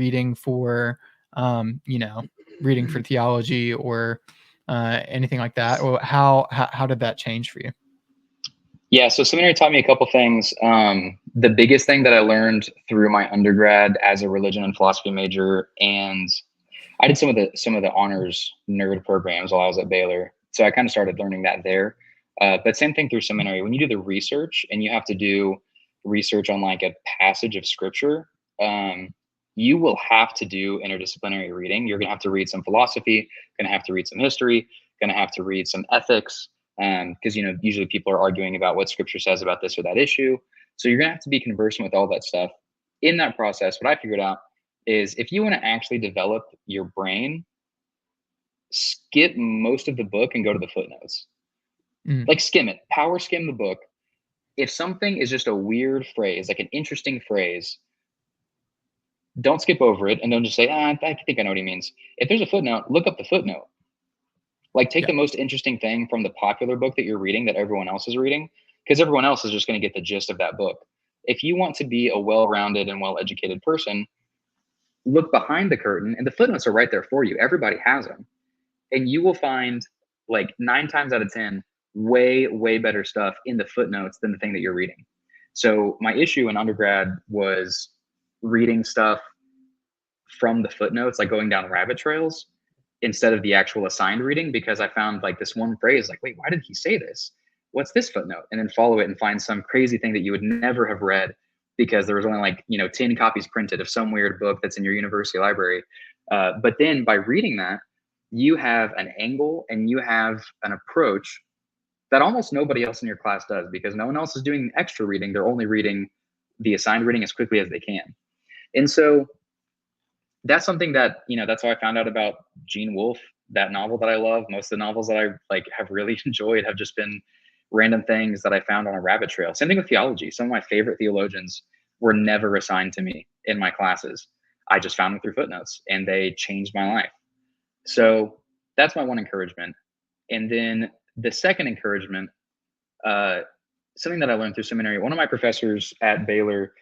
Speaker 1: um, you know, reading for theology or anything like that? Or how did that change for you?
Speaker 2: Yeah, so seminary taught me a couple things. The biggest thing that I learned through my undergrad as a religion and philosophy major, and I did some of the honors nerd programs while I was at Baylor, so I kind of started learning that there. But same thing through seminary. When you do the research and you have to do research on like a passage of scripture, um, you will have to do interdisciplinary reading. You're going to have to read some philosophy, going to have to read some history, going to have to read some ethics, because usually people are arguing about what scripture says about this or that issue. So you're going to have to be conversant with all that stuff. In that process, what I figured out is if you want to actually develop your brain, skip most of the book and go to the footnotes.
Speaker 1: Mm,
Speaker 2: Like skim it, power skim the book. If something is just a weird phrase, like an interesting phrase, don't skip over it and don't just say, I think I know what he means. If there's a footnote, look up the footnote. Like take
Speaker 1: yeah.
Speaker 2: the most interesting thing from the popular book that you're reading that everyone else is reading, because everyone else is just going to get the gist of that book. If you want to be a well-rounded and well-educated person, look behind the curtain and the footnotes are right there for you. Everybody has them. And you will find like 9 times out of 10, way better stuff in the footnotes than the thing that you're reading. So my issue in undergrad was reading stuff from the footnotes, like going down rabbit trails instead of the actual assigned reading, because I found like this one phrase, like, wait, why did he say this? What's this footnote? And then follow it and find some crazy thing that you would never have read because there was only like, 10 copies printed of some weird book that's in your university library. But then by reading that, you have an angle and you have an approach that almost nobody else in your class does, because no one else is doing extra reading. They're only reading the assigned reading as quickly as they can. And so that's something that, that's how I found out about Gene Wolfe, that novel that I love. Most of the novels that I like have really enjoyed have just been random things that I found on a rabbit trail. Same thing with theology. Some of my favorite theologians were never assigned to me in my classes. I just found them through footnotes and they changed my life. So that's my one encouragement. And then the second encouragement, uh, something that I learned through seminary. One of my professors at Baylor,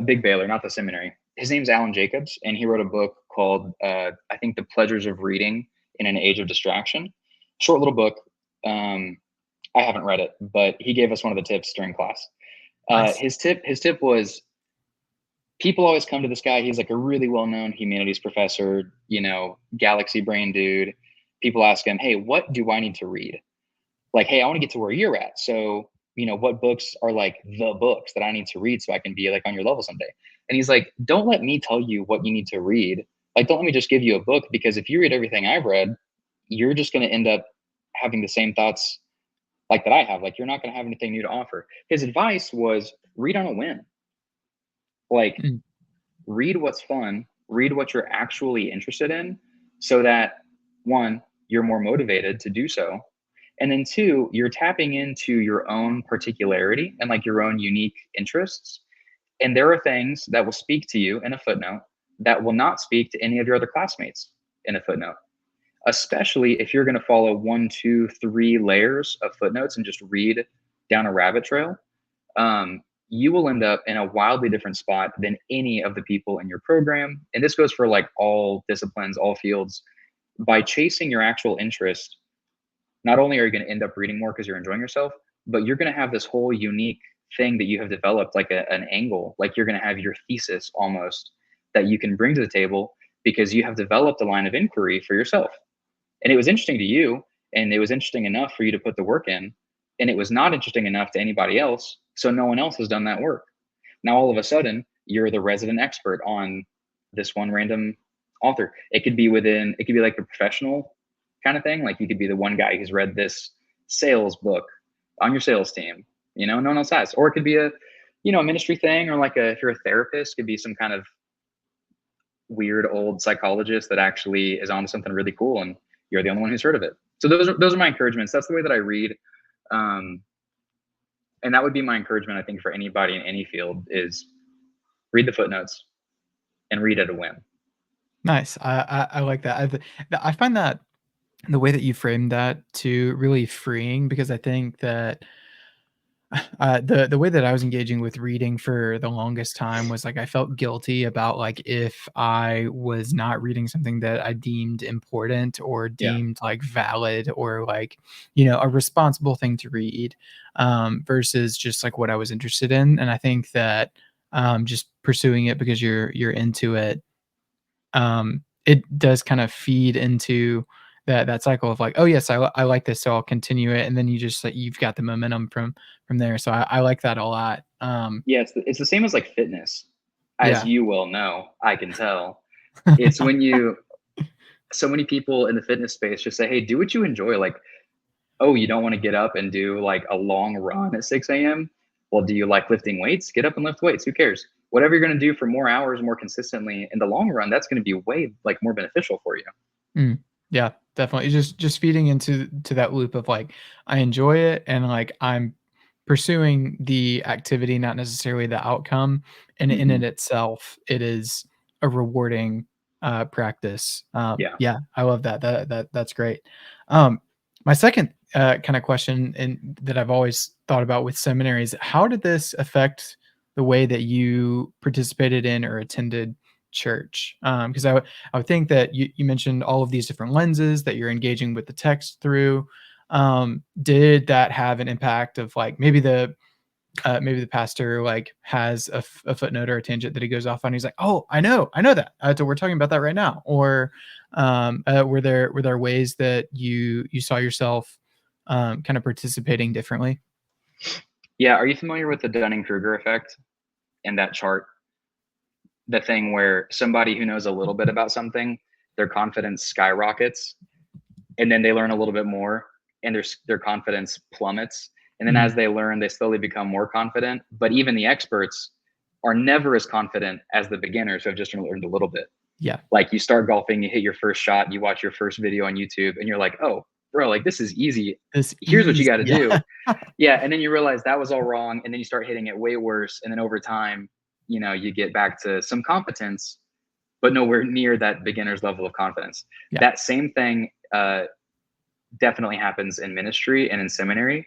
Speaker 2: Big Baylor, not the seminary, his name's Alan Jacobs, and he wrote a book called, I think, The Pleasures of Reading in an Age of Distraction. Short little book. Um, I haven't read it, but he gave us one of the tips during class.
Speaker 1: Nice.
Speaker 2: His tip was people always come to this guy. He's like a really well-known humanities professor, galaxy brain dude. People ask him, hey, what do I need to read? Like, hey, I want to get to where you're at. So what books are like the books that I need to read so I can be like on your level someday. And he's like, don't let me tell you what you need to read. Like, don't let me just give you a book, because if you read everything I've read, you're just going to end up having the same thoughts like that I have. Like, you're not going to have anything new to offer. His advice was read on a whim. Like,
Speaker 1: Mm.
Speaker 2: read what's fun, read what you're actually interested in, so that one, you're more motivated to do so. And then two, you're tapping into your own particularity and like your own unique interests. And there are things that will speak to you in a footnote that will not speak to any of your other classmates in a footnote, especially if you're going to follow 1, 2, 3 layers of footnotes and just read down a rabbit trail. You will end up in a wildly different spot than any of the people in your program. And this goes for like all disciplines, all fields. By chasing your actual interest, not only are you going to end up reading more because you're enjoying yourself, but you're going to have this whole unique thing that you have developed, like an angle, like you're going to have your thesis almost that you can bring to the table because you have developed a line of inquiry for yourself. And it was interesting to you, and it was interesting enough for you to put the work in, and it was not interesting enough to anybody else, so no one else has done that work. Now all of a sudden you're the resident expert on this one random author. It could be like a professional kind of thing. Like, you could be the one guy who's read this sales book on your sales team, no one else has. Or it could be a ministry thing, or like if you're a therapist, it could be some kind of weird old psychologist that actually is onto something really cool, and you're the only one who's heard of it. So those are my encouragements. That's the way that I read. And that would be my encouragement, I think, for anybody in any field, is read the footnotes and read at a whim.
Speaker 1: Nice. I like that. I find that the way that you framed that to really freeing, because I think that the way that I was engaging with reading for the longest time was like I felt guilty about like if I was not reading something that I deemed important or
Speaker 2: Yeah.
Speaker 1: deemed like valid or like a responsible thing to read, versus just like what I was interested in. And I think that just pursuing it because you're into it, it does kind of feed into that cycle of like, oh yes, I like this, so I'll continue it, and then you just like you've got the momentum from there. So I like that a lot.
Speaker 2: Yeah, it's the same as like fitness, as
Speaker 1: Yeah.
Speaker 2: you well know. I can tell. It's when so many people in the fitness space just say, hey, do what you enjoy. Like, oh, you don't want to get up and do like a long run at 6 a.m. Well, do you like lifting weights? Get up and lift weights. Who cares? Whatever you're going to do for more hours, more consistently in the long run, that's going to be way like more beneficial for you.
Speaker 1: Mm, yeah, definitely. Just feeding into that loop of like I enjoy it and like I'm pursuing the activity, not necessarily the outcome. And in
Speaker 2: Mm-hmm.
Speaker 1: it itself, it is a rewarding practice.
Speaker 2: Yeah.
Speaker 1: Yeah, I love that. That's great. My second kind of question, and that I've always thought about with seminaries, how did this affect the way that you participated in or attended church? Because I would think that you mentioned all of these different lenses that you're engaging with the text through. Did that have an impact of like maybe the pastor like has a footnote or a tangent that he goes off on? He's like, oh, I know that. So we're talking about that right now. Or were there ways that you saw yourself kind of participating differently?
Speaker 2: Yeah. Are you familiar with the Dunning-Kruger effect and that chart? The thing where somebody who knows a little bit about something, their confidence skyrockets, and then they learn a little bit more, and their confidence plummets. And then as
Speaker 1: Mm,
Speaker 2: they learn, they slowly become more confident. But even the experts are never as confident as the beginners who have just learned a little bit.
Speaker 1: yeah.
Speaker 2: Like, you start golfing, you hit your first shot, you watch your first video on YouTube, and you're like, oh, bro, like this is easy.
Speaker 1: This
Speaker 2: Here's what you
Speaker 1: ease.
Speaker 2: got to do.
Speaker 1: Yeah.
Speaker 2: Yeah. And then you realize that was all wrong. And then you start hitting it way worse. And then over time, you get back to some competence, but nowhere near that beginner's level of confidence.
Speaker 1: Yeah.
Speaker 2: That same thing definitely happens in ministry and in seminary.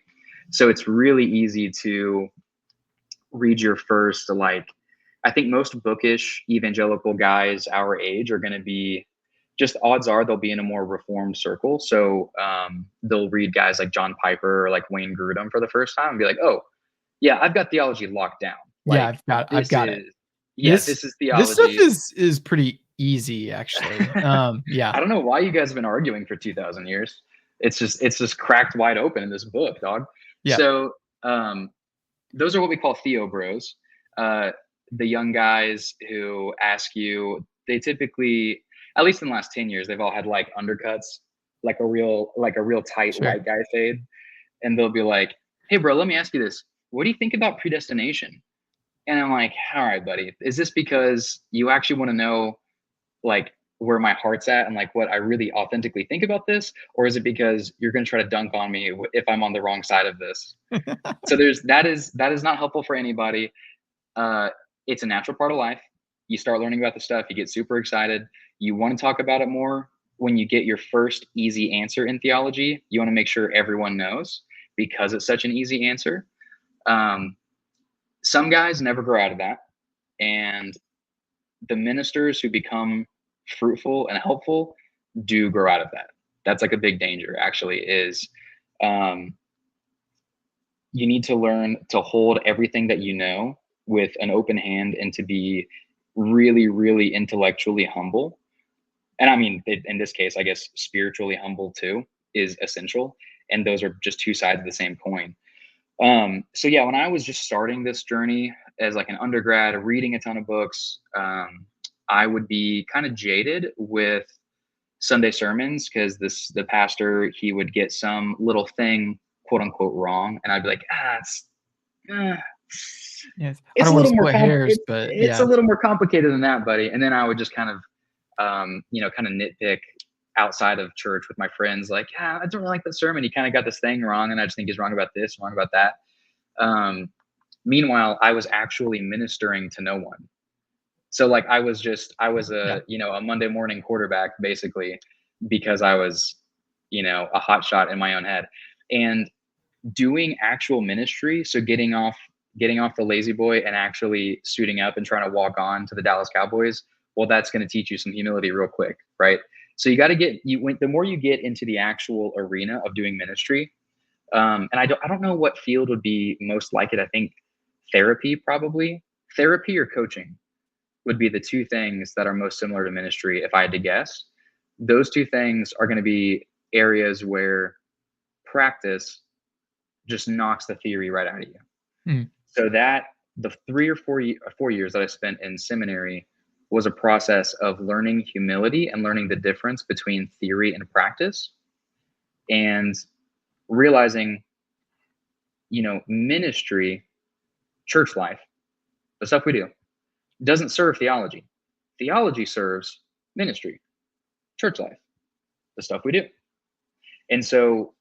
Speaker 2: So it's really easy to read your first, like, I think most bookish evangelical guys our age are going to be, just odds are they'll be in a more reformed circle. So they'll read guys like John Piper or like Wayne Grudem for the first time and be like, oh, yeah, I've got theology locked down.
Speaker 1: Yeah,
Speaker 2: Like,
Speaker 1: I've
Speaker 2: this
Speaker 1: got it.
Speaker 2: is, yeah,
Speaker 1: This
Speaker 2: this is
Speaker 1: this stuff
Speaker 2: theology.
Speaker 1: is pretty easy actually. Yeah.
Speaker 2: I don't know why you guys have been arguing for 2,000 years. It's just cracked wide open in this book, dog.
Speaker 1: Yeah.
Speaker 2: So Those are what we call Theo bros. The young guys who ask you, they typically, at least in the last 10 years, they've all had like undercuts, like a real tight
Speaker 1: Sure.
Speaker 2: white guy fade. And they'll be like, hey bro, let me ask you this. What do you think about predestination? And I'm like, all right, buddy, is this because you actually want to know like where my heart's at and like what I really authentically think about this? Or is it because you're going to try to dunk on me if I'm on the wrong side of this? So that is not helpful for anybody. Uh, it's a natural part of life. You start learning about the stuff, you get super excited. You want to talk about it more. When you get your first easy answer in theology, you want to make sure everyone knows because it's such an easy answer. Um, some guys never grow out of that. And the ministers who become fruitful and helpful do grow out of that. That's like a big danger, actually, is um, you need to learn to hold everything that you know with an open hand and to be really, really intellectually humble. And I mean, in this case, I guess spiritually humble too is essential. And those are just two sides of the same coin. So yeah, when I was just starting this journey as like an undergrad, reading a ton of books, I would be kind of jaded with Sunday sermons because the pastor, he would get some little thing quote unquote wrong, and I'd be like, uh,
Speaker 1: Yes. I
Speaker 2: it's
Speaker 1: don't
Speaker 2: a
Speaker 1: want to
Speaker 2: little more
Speaker 1: split hairs, but
Speaker 2: it's a
Speaker 1: yeah.
Speaker 2: little more complicated than that, buddy. And then I would just kind of kind of nitpick outside of church with my friends, like, yeah, I don't really like that sermon. He kind of got this thing wrong, and I just think he's wrong about this, wrong about that. Meanwhile, I was actually ministering to no one. So like I was
Speaker 1: Yeah.
Speaker 2: a Monday morning quarterback basically because I was, a hot shot in my own head. And doing actual ministry, so getting off the lazy boy and actually suiting up and trying to walk on to the Dallas Cowboys, well, that's going to teach you some humility real quick, right? So you got to the more you get into the actual arena of doing ministry, and I don't know what field would be most like it. I think therapy, probably therapy or coaching would be the two things that are most similar to ministry. If I had to guess, those two things are going to be areas where practice just knocks the theory right out of you.
Speaker 1: Mm.
Speaker 2: So that the 3 or 4 years that I spent in seminary was a process of learning humility and learning the difference between theory and practice, and realizing, ministry, church life, the stuff we do, doesn't serve theology. Theology serves ministry, church life, the stuff we do. And so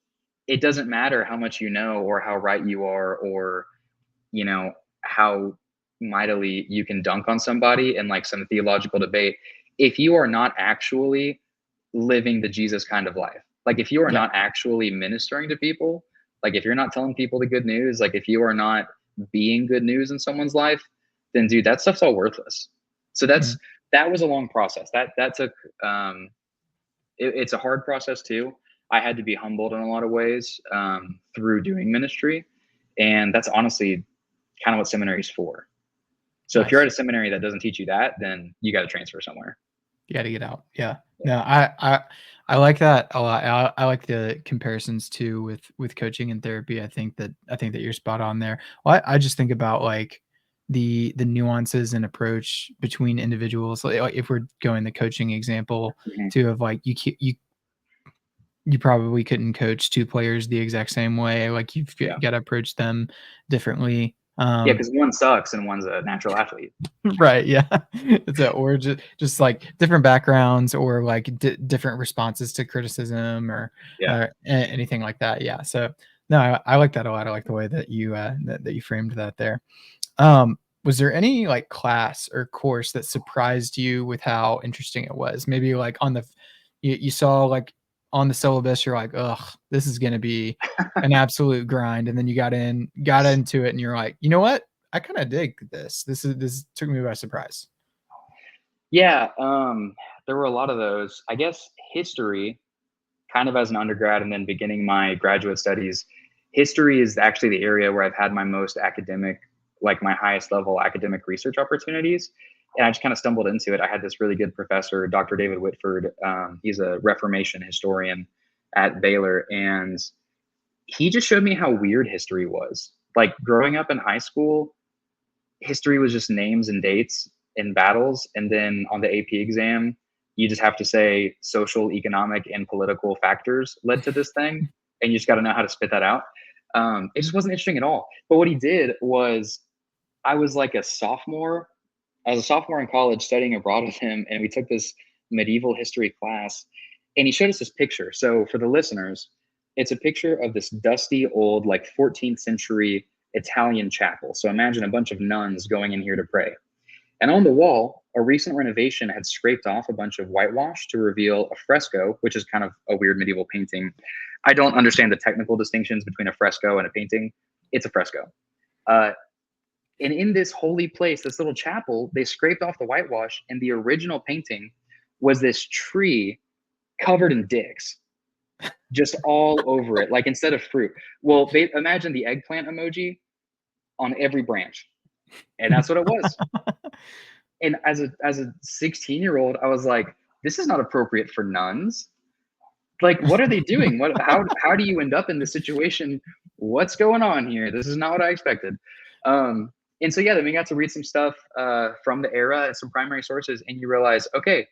Speaker 2: it doesn't matter how much you know or how right you are or, how mightily you can dunk on somebody in like some theological debate. If you are not actually living the Jesus kind of life, like if you are
Speaker 1: Yeah.
Speaker 2: not actually ministering to people, like if you're not telling people the good news, like if you are not being good news in someone's life, then dude, that stuff's all worthless. So
Speaker 1: Mm.
Speaker 2: that was a long process. That took it's a hard process too. I had to be humbled in a lot of ways through doing ministry, and that's honestly kind of what seminary is for. So if you're
Speaker 1: Nice.
Speaker 2: at a seminary that doesn't teach you that, then you got to transfer somewhere.
Speaker 1: You got to get out. Yeah.
Speaker 2: Yeah.
Speaker 1: No, I like that a lot. I like the comparisons too with coaching and therapy. I think that you're spot on there. Well, I just think about like the nuances and approach between individuals. Like if we're going the coaching example
Speaker 2: Mhm.
Speaker 1: too, of like you probably couldn't coach two players the exact same way. Like you've
Speaker 2: Yeah.
Speaker 1: got to approach them differently.
Speaker 2: Yeah, because one sucks and one's a natural athlete.
Speaker 1: Right, yeah. It's a or just, like, different backgrounds or, like, different responses to criticism
Speaker 2: Yeah.
Speaker 1: or anything like that, yeah, so, no, I like that a lot. I like the way that you framed that there. Was there any, like, class or course that surprised you with how interesting it was? Maybe, like, on the you saw, like, on the syllabus, you're like, "Ugh, this is gonna be an absolute grind," and then you got into it, and you're like, "You know what? I kinda dig this. This took me by surprise."
Speaker 2: Yeah. There were a lot of those. I guess history, kind of as an undergrad and then beginning my graduate studies, history is actually the area where I've had my most academic, like my highest level academic research opportunities. And I just kind of stumbled into it. I had this really good professor, Dr. David Whitford. He's a Reformation historian at Baylor. And he just showed me how weird history was. Like growing up in high school, history was just names and dates and battles. And then on the AP exam, you just have to say social, economic, and political factors led to this thing. And you just got to know how to spit that out. It just wasn't interesting at all. But what he did was, I was like a sophomore. I was a sophomore in college studying abroad with him, and we took this medieval history class. And he showed us this picture. So for the listeners, it's a picture of this dusty old, like 14th century Italian chapel. So imagine a bunch of nuns going in here to pray. And on the wall, a recent renovation had scraped off a bunch of whitewash to reveal a fresco, which is kind of a weird medieval painting. I don't understand the technical distinctions between a fresco and a painting. It's a fresco. Uh, and in this holy place, this little chapel, they scraped off the whitewash, and the original painting was this tree covered in dicks, just all over it, like instead of fruit. Well, they imagine the eggplant emoji on every branch, and that's what it was. And as a 16-year-old, I was like, this is not appropriate for nuns. Like, what are they doing? How do you end up in this situation? What's going on here? This is not what I expected. And so yeah, then we got to read some stuff from the era and some primary sources, and you realize, okay,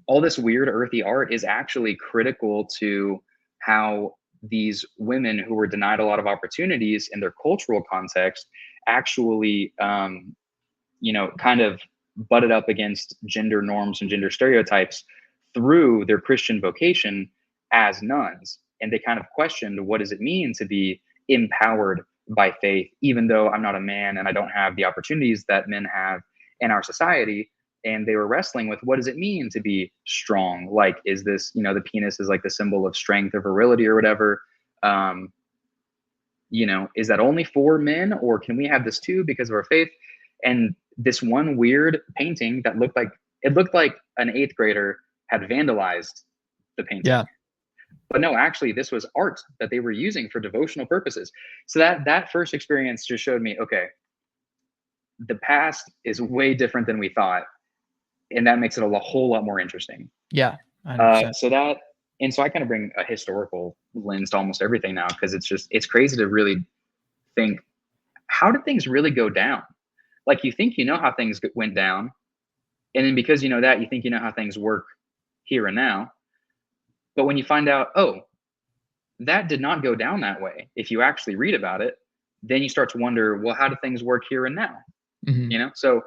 Speaker 2: all this weird earthy art is actually critical to how these women who were denied a lot of opportunities in their cultural context actually kind of butted up against gender norms and gender stereotypes through their Christian vocation as nuns. And they kind of questioned, what does it mean to be empowered by faith, even though I'm not a man and I don't have the opportunities that men have in our society? And they were wrestling with, what does it mean to be strong? Like, is this, the penis is like the symbol of strength or virility or whatever. Is that only for men, or can we have this too because of our faith? And this one weird painting that looked like an 8th grader had vandalized the painting.
Speaker 1: Yeah.
Speaker 2: But no, actually, this was art that they were using for devotional purposes. So that first experience just showed me, okay, the past is way different than we thought, and that makes it a whole lot more interesting.
Speaker 1: Yeah. 100%.
Speaker 2: So I kind of bring a historical lens to almost everything now, because it's crazy to really think, how did things really go down? Like, you think you know how things went down, and then because you know that, you think you know how things work here and now. But when you find out, oh, that did not go down that way, if you actually read about it, then you start to wonder, well, how do things work here and now?
Speaker 1: Mm-hmm.
Speaker 2: So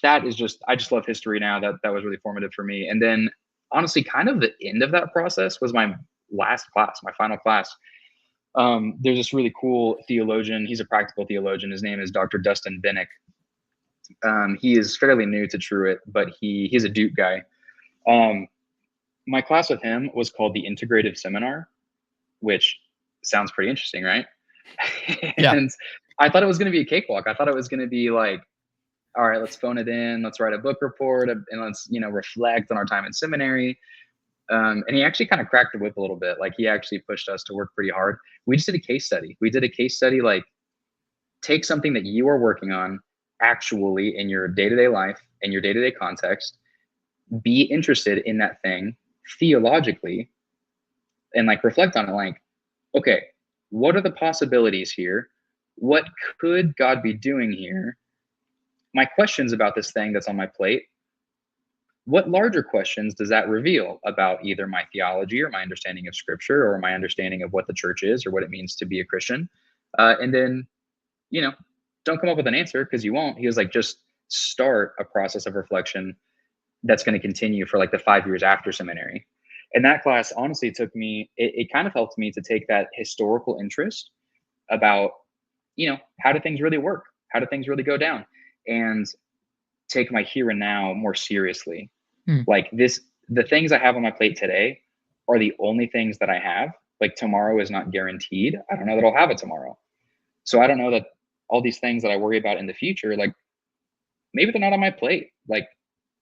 Speaker 2: that is just, I just love history now. That was really formative for me. And then honestly, kind of the end of that process was my last class, my final class. There's this really cool theologian. He's a practical theologian. His name is Dr. Dustin Bennick. He is fairly new to Truett, but he's a Duke guy. My class with him was called the Integrative Seminar, which sounds pretty interesting, right?
Speaker 1: Yeah.
Speaker 2: And I thought it was going to be a cakewalk. I thought it was going to be like, all right, let's phone it in. Let's write a book report, and let's, reflect on our time in seminary. And he actually kind of cracked the whip a little bit. Like, he actually pushed us to work pretty hard. We just did a case study. Like, take something that you are working on actually in your day-to-day life, in your day-to-day context, be interested in that thing theologically, and like reflect on it. Like, okay, what are the possibilities here? What could God be doing here? My questions about this thing that's on my plate, what larger questions does that reveal about either my theology or my understanding of scripture or my understanding of what the church is or what it means to be a Christian? And then, don't come up with an answer, because you won't. He was like, just start a process of reflection that's going to continue for like the 5 years after seminary. And that class honestly took me, it kind of helped me to take that historical interest about, how do things really work? How do things really go down? And take my here and now more seriously. Like, the things I have on my plate today are the only things that I have. Like, tomorrow is not guaranteed. I don't know that I'll have it tomorrow. So I don't know that all these things that I worry about in the future, like, maybe they're not on my plate. Like,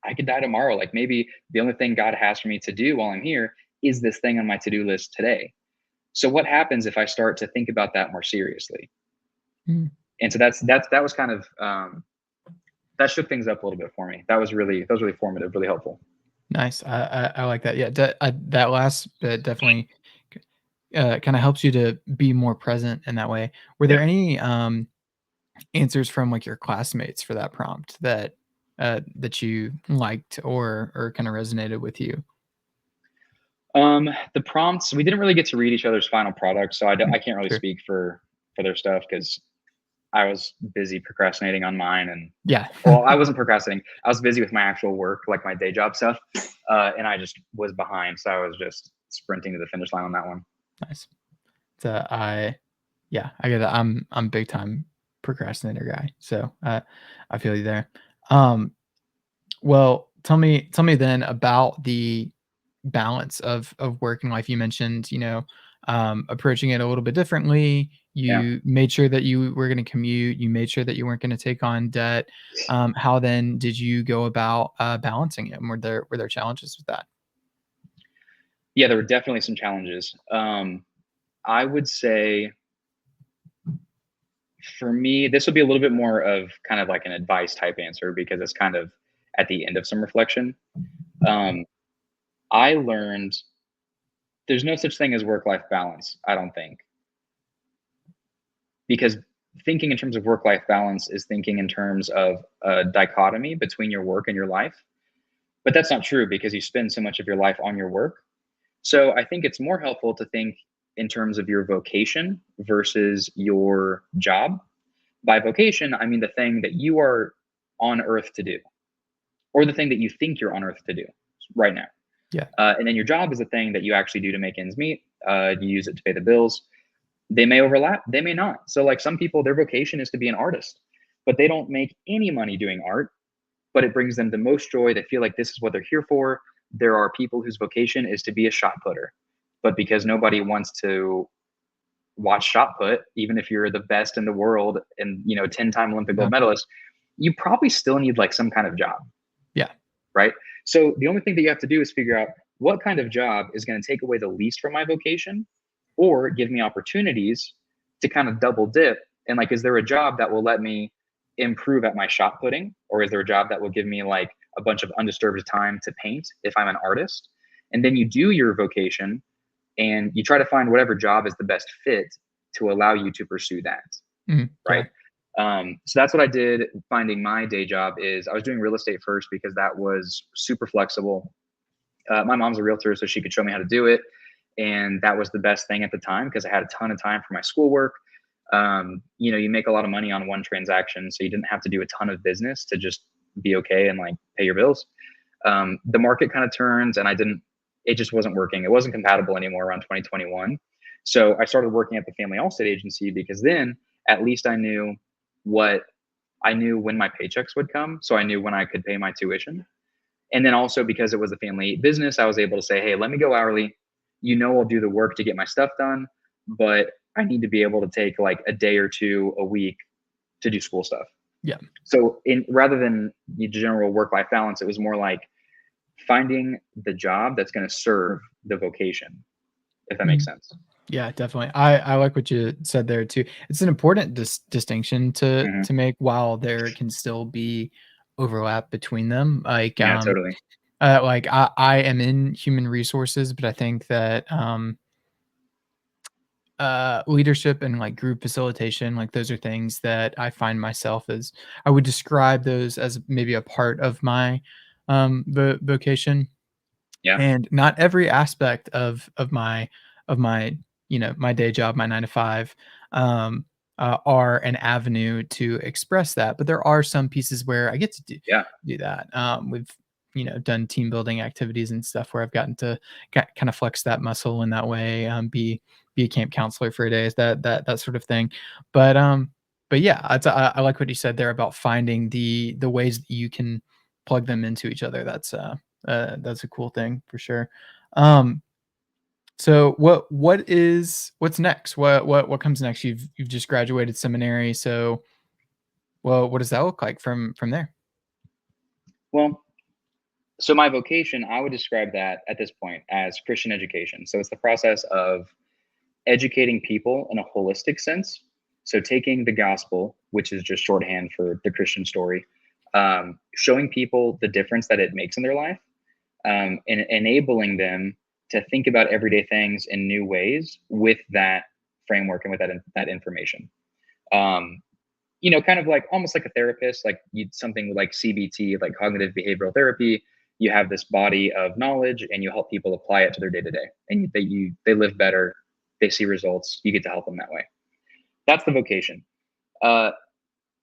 Speaker 2: I could die tomorrow. Like, maybe the only thing God has for me to do while I'm here is this thing on my to-do list today. So what happens if I start to think about that more seriously? And so that was kind of, that shook things up a little bit for me. That was really formative, really helpful.
Speaker 1: Nice. I like that. Yeah. That last bit definitely kind of helps you to be more present in that way. Were there
Speaker 2: Yeah.
Speaker 1: any answers from like your classmates for that prompt that you liked or kind of resonated with you?
Speaker 2: The prompts, we didn't really get to read each other's final products, so I can't really
Speaker 1: Sure.
Speaker 2: speak for their stuff because I was busy procrastinating on mine, and
Speaker 1: Yeah.
Speaker 2: well, I wasn't procrastinating. I was busy with my actual work, like my day job stuff, and I just was behind, so I was just sprinting to the finish line on that one.
Speaker 1: Nice. So I get that. I'm big time procrastinator guy. So I feel you there. Um, well, tell me then about the balance of work and life. You mentioned, approaching it a little bit differently.
Speaker 2: Yeah.
Speaker 1: You made sure that you were going to commute. You made sure that you weren't going to take on debt. How then did you go about balancing it? And were there challenges with that?
Speaker 2: Yeah, there were definitely some challenges. I would say for me, this would be a little bit more of kind of like an advice type answer because it's kind of at the end of some reflection. Um, I learned there's no such thing as work life balance, I don't think, because thinking in terms of work life balance is thinking in terms of a dichotomy between your work and your life. But that's not true because you spend so much of your life on your work. So I think it's more helpful to think in terms of your vocation versus your job. By vocation, I mean the thing that you are on earth to do, or the thing that you think you're on earth to do right now.
Speaker 1: Yeah.
Speaker 2: And then your job is the thing that you actually do to make ends meet. You use it to pay the bills. They may overlap, they may not. So, like some people, their vocation is to be an artist, but they don't make any money doing art, but it brings them the most joy. They feel like this is what they're here for. There are people whose vocation is to be a shot putter, but because nobody wants to watch shot put, even if you're the best in the world and 10-time Olympic
Speaker 1: Yeah.
Speaker 2: gold medalist, you probably still need like some kind of job,
Speaker 1: Yeah.
Speaker 2: right? So the only thing that you have to do is figure out what kind of job is going to take away the least from my vocation or give me opportunities to kind of double dip. And like, is there a job that will let me improve at my shot putting? Or is there a job that will give me like a bunch of undisturbed time to paint if I'm an artist? And then you do your vocation and you try to find whatever job is the best fit to allow you to pursue that,
Speaker 1: Mhm.
Speaker 2: right?
Speaker 1: Yeah.
Speaker 2: So that's what I did. Finding my day job is I was doing real estate first because that was super flexible. My mom's a realtor, so she could show me how to do it, and that was the best thing at the time because I had a ton of time for my schoolwork. You make a lot of money on one transaction, so you didn't have to do a ton of business to just be okay and like pay your bills. The market kind of turns, and it just wasn't working. It wasn't compatible anymore around 2021. So I started working at the family Allstate agency because then at least what I knew when my paychecks would come. So I knew when I could pay my tuition. And then also because it was a family business, I was able to say, hey, let me go hourly. I'll do the work to get my stuff done, but I need to be able to take like a day or two a week to do school stuff.
Speaker 1: Yeah.
Speaker 2: So rather than the general work-life balance, it was more like finding the job that's going to serve the vocation, if that makes
Speaker 1: Mhm.
Speaker 2: sense.
Speaker 1: Yeah, definitely. I like what you said there too. It's an important distinction to
Speaker 2: Hmm.
Speaker 1: make while there can still be overlap between them.
Speaker 2: Yeah, totally.
Speaker 1: Like I am in human resources, but I think that leadership and like group facilitation, like those are things that I find myself as I would describe those as maybe a part of my vocation.
Speaker 2: Yeah.
Speaker 1: And not every aspect of my my day job, my 9 to 5, um, are an avenue to express that, but there are some pieces where I get to
Speaker 2: Yeah.
Speaker 1: do that. We've done team building activities and stuff where I've gotten to kind of flex that muscle in that way. Be a camp counselor for a day, that sort of thing. But yeah, I like what you said there about finding the ways that you can plug them into each other. That's a cool thing for sure. Um, so what's next? What comes next? You've just graduated seminary, so what does that look like from there?
Speaker 2: Well, so my vocation, I would describe that at this point as Christian education. So it's the process of educating people in a holistic sense. So taking the gospel, which is just shorthand for the Christian story, showing people the difference that it makes in their life, and enabling them to think about everyday things in new ways with that framework and with that information. Um, kind of like almost like a therapist, like you something like CBT, like cognitive behavioral therapy. You have this body of knowledge, and you help people apply it to their day to day, and they live better, they see results. You get to help them that way. That's the vocation. Uh,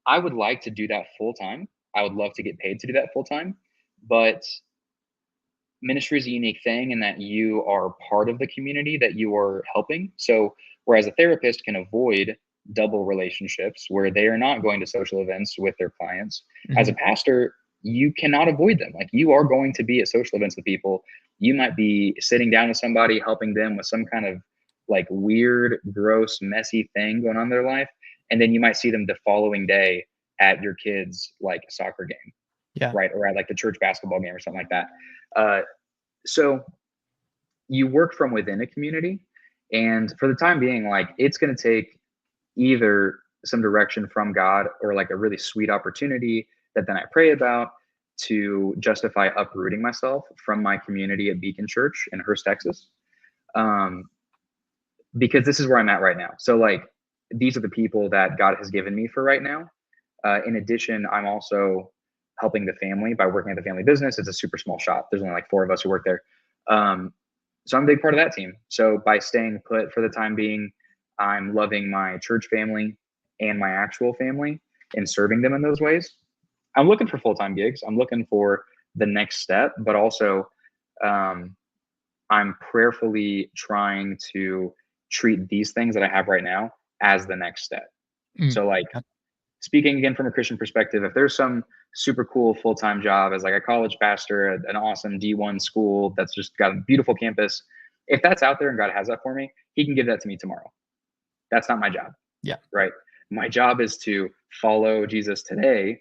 Speaker 2: I would like to do that full time. I would love to get paid to do that full time, but ministry is a unique thing in that you are part of the community that you are helping. So, whereas a therapist can avoid double relationships where they are not going to social events with their clients, as a
Speaker 1: Mhm.
Speaker 2: pastor, you cannot avoid them. Like, you are going to be at social events with people. You might be sitting down with somebody, helping them with some kind of like weird, gross, messy thing going on in their life. And then you might see them the following day at your kids' like soccer game,
Speaker 1: Yeah.
Speaker 2: right? Or at like the church basketball game or something like that. Uh, so you work from within a community, and for the time being, like, it's going to take either some direction from God or like a really sweet opportunity that then I pray about to justify uprooting myself from my community at Beacon Church in Hurst, Texas. Um, because this is where I'm at right now. So like, these are the people that God has given me for right now. In addition, I'm also helping the family by working at the family business. It's a super small shop. There's only like 4 of us who work there. Um, so I'm a big part of that team. So by staying put for the time being, I'm loving my church family and my actual family and serving them in those ways. I'm looking for full-time gigs. I'm looking for the next step, but also um, I'm prayerfully trying to treat these things that I have right now as the next step.
Speaker 1: Mm.
Speaker 2: So like,
Speaker 1: Yeah.
Speaker 2: speaking again from a Christian perspective, if there's some super cool full-time job as like a college pastor at an awesome D1 school that's just got a beautiful campus, if that's out there and God has that for me, he can give that to me tomorrow. That's not my job,
Speaker 1: Yeah.
Speaker 2: right? My job is to follow Jesus today,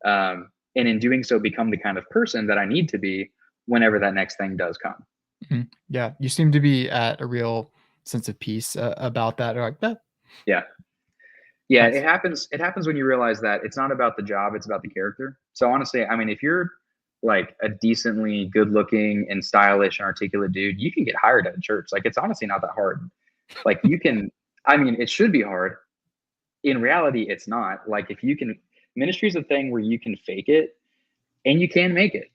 Speaker 2: and in doing so, become the kind of person that I need to be whenever that next thing does come.
Speaker 1: Mhm. Yeah. You seem to be at a real sense of peace about that. Or like that.
Speaker 2: Yeah. Yeah,
Speaker 1: Nice.
Speaker 2: it happens when you realize that it's not about the job, it's about the character. So honestly, I mean, if you're like a decently good looking and stylish and articulate dude, you can get hired at a church. Like, it's honestly not that hard. Like, you can, I mean, it should be hard. In reality, it's not. Like, if you can, ministry is a thing where you can fake it and you can make it,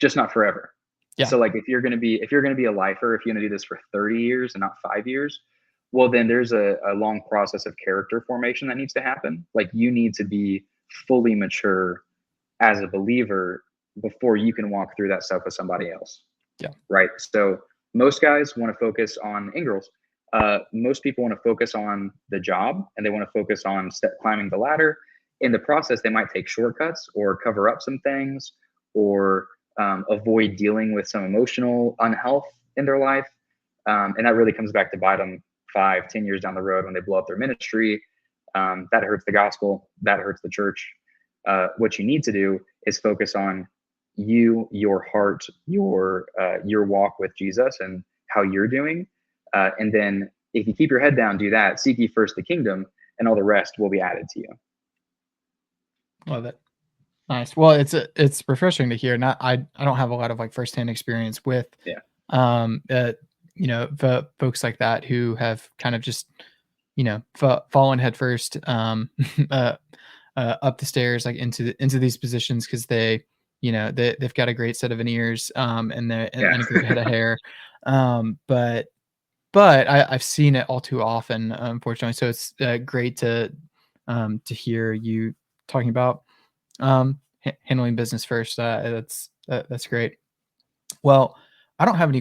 Speaker 2: just not forever.
Speaker 1: Yeah.
Speaker 2: So like, if you're gonna be a lifer, if you're gonna do this for 30 years and not 5 years, well then there's a long process of character formation that needs to happen. Like, you need to be fully mature as a believer before you can walk through that stuff with somebody else.
Speaker 1: Yeah.
Speaker 2: Right. So most guys want to focus on, and girls, most people want to focus on the job, and they want to focus on climbing the ladder. In the process, they might take shortcuts or cover up some things, or avoid dealing with some emotional unhealth in their life. And that really comes back to bite them 5, 10 years down the road when they blow up their ministry. That hurts the gospel. That hurts the church. What you need to do is focus on you, your heart, your walk with Jesus, and how you're doing. And then, if you keep your head down, do that. Seek ye first the kingdom, and all the rest will be added to you.
Speaker 1: Love it. Nice. Well, it's refreshing to hear. Not I don't have a lot of like firsthand experience with
Speaker 2: Yeah.
Speaker 1: um uh, folks like that who have kind of just fallen headfirst uh, up the stairs like into these positions because they've got a great set of veneers
Speaker 2: Yeah.
Speaker 1: and a great head of hair. Um but but I've seen it all too often, unfortunately. So it's great to hear you talking about handling business first. That's great. Well, I don't have any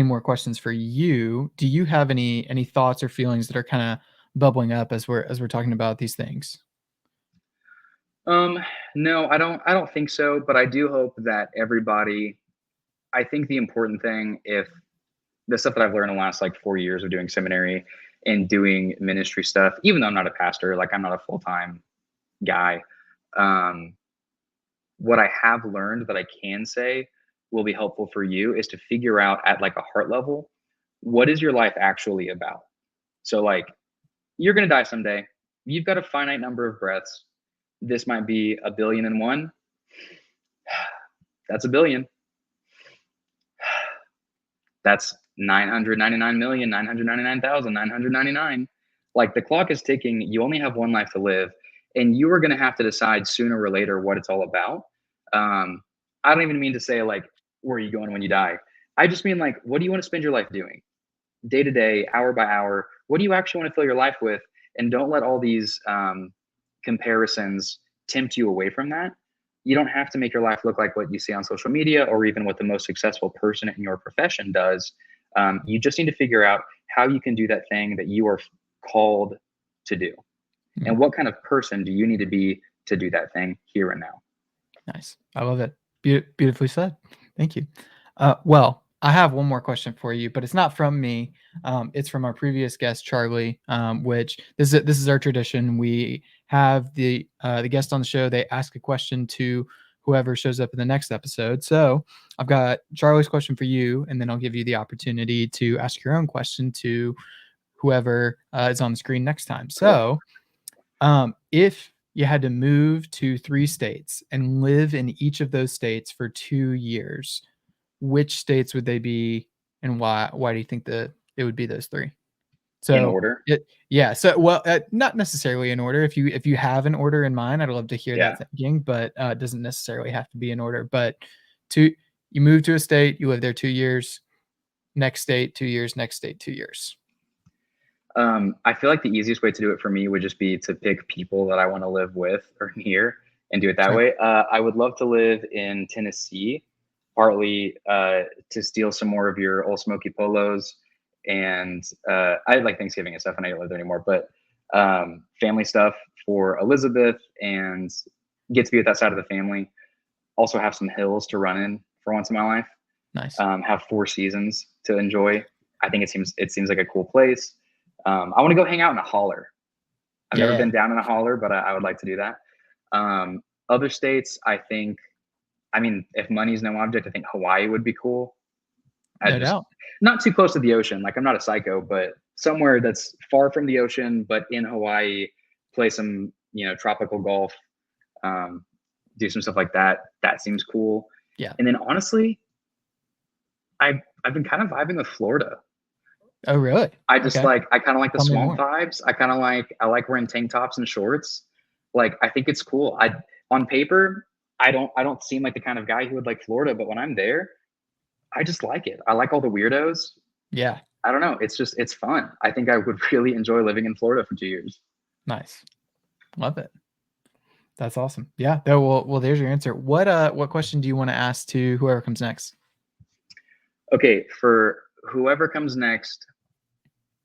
Speaker 1: more questions for you. Do you have any thoughts or feelings that are kind of bubbling up as we're talking about these things?
Speaker 2: um, no, I don't think so, but I do hope that everybody, I think the important thing, if the stuff that I've learned in the last like 4 years of doing seminary and doing ministry stuff, even though I'm not a pastor, like I'm not a full-time guy, um, what I have learned that I can say will be helpful for you is to figure out at like a heart level, what is your life actually about? So like, you're going to die someday. You've got a finite number of breaths. This might be 1,000,000,001. That's 1,000,000,000. That's 999,999,999. Like, the clock is ticking. You only have one life to live, and you are going to have to decide sooner or later what it's all about. I don't even mean to say like, where are you going when you die? I just mean like, what do you want to spend your life doing? Day to day, hour by hour, what do you actually want to fill your life with? And don't let all these comparisons tempt you away from that. You don't have to make your life look like what you see on social media or even what the most successful person in your profession does. You just need to figure out how you can do that thing that you are called to do. And what kind of person do you need to be to do that thing here and now?
Speaker 1: Nice. I love it. Beautifully said. Thank you. Well, I have one more question for you, but it's not from me. It's from our previous guest, Charlie. Which this is our tradition. We have the guest on the show. They ask a question to whoever shows up in the next episode. So I've got Charlie's question for you, and then I'll give you the opportunity to ask your own question to whoever is on the screen next time. So, if you had to move to 3 states and live in each of those states for 2 years, which states would they be, and why? Why do you think that it would be those 3? So
Speaker 2: in order?
Speaker 1: Yeah. So, well, not necessarily in order. If you have an order in mind, I'd love to hear
Speaker 2: Yeah.
Speaker 1: that thinking, but it doesn't necessarily have to be in order. But you move to a state, you live there 2 years, next state 2 years, next state 2 years.
Speaker 2: I feel like the easiest way to do it for me would just be to pick people that I want to live with or near and do it that
Speaker 1: Sure.
Speaker 2: way. I would love to live in Tennessee, partly to steal some more of your Old Smoky Polos. And I like Thanksgiving and stuff, and I don't live there anymore, but family stuff for Elizabeth and get to be with that side of the family. Also have some hills to run in for once in my life.
Speaker 1: Nice.
Speaker 2: Have 4 seasons to enjoy. I think it seems like a cool place. I want to go hang out in a holler. I've never been down in a holler, but I would like to do that. Other states, I think, I mean, if money's no object, I think Hawaii would be cool.
Speaker 1: No doubt.
Speaker 2: Not too close to the ocean. Like, I'm not a psycho, but somewhere that's far from the ocean, but in Hawaii, play some, tropical golf, do some stuff like that. That seems cool.
Speaker 1: Yeah.
Speaker 2: And then honestly, I've been kind of vibing with Florida.
Speaker 1: Oh, really?
Speaker 2: I kind of like the
Speaker 1: Tell me
Speaker 2: swamp
Speaker 1: more.
Speaker 2: vibes. I like wearing tank tops and shorts. Like, I think it's cool. On paper, I don't seem like the kind of guy who would like Florida, but when I'm there, I just like it. I like all the weirdos.
Speaker 1: Yeah.
Speaker 2: I don't know. It's fun. I think I would really enjoy living in Florida for 2 years.
Speaker 1: Nice. Love it. That's awesome. Yeah. Well, there's your answer. What question do you want to ask to whoever comes next?
Speaker 2: Okay, for whoever comes next,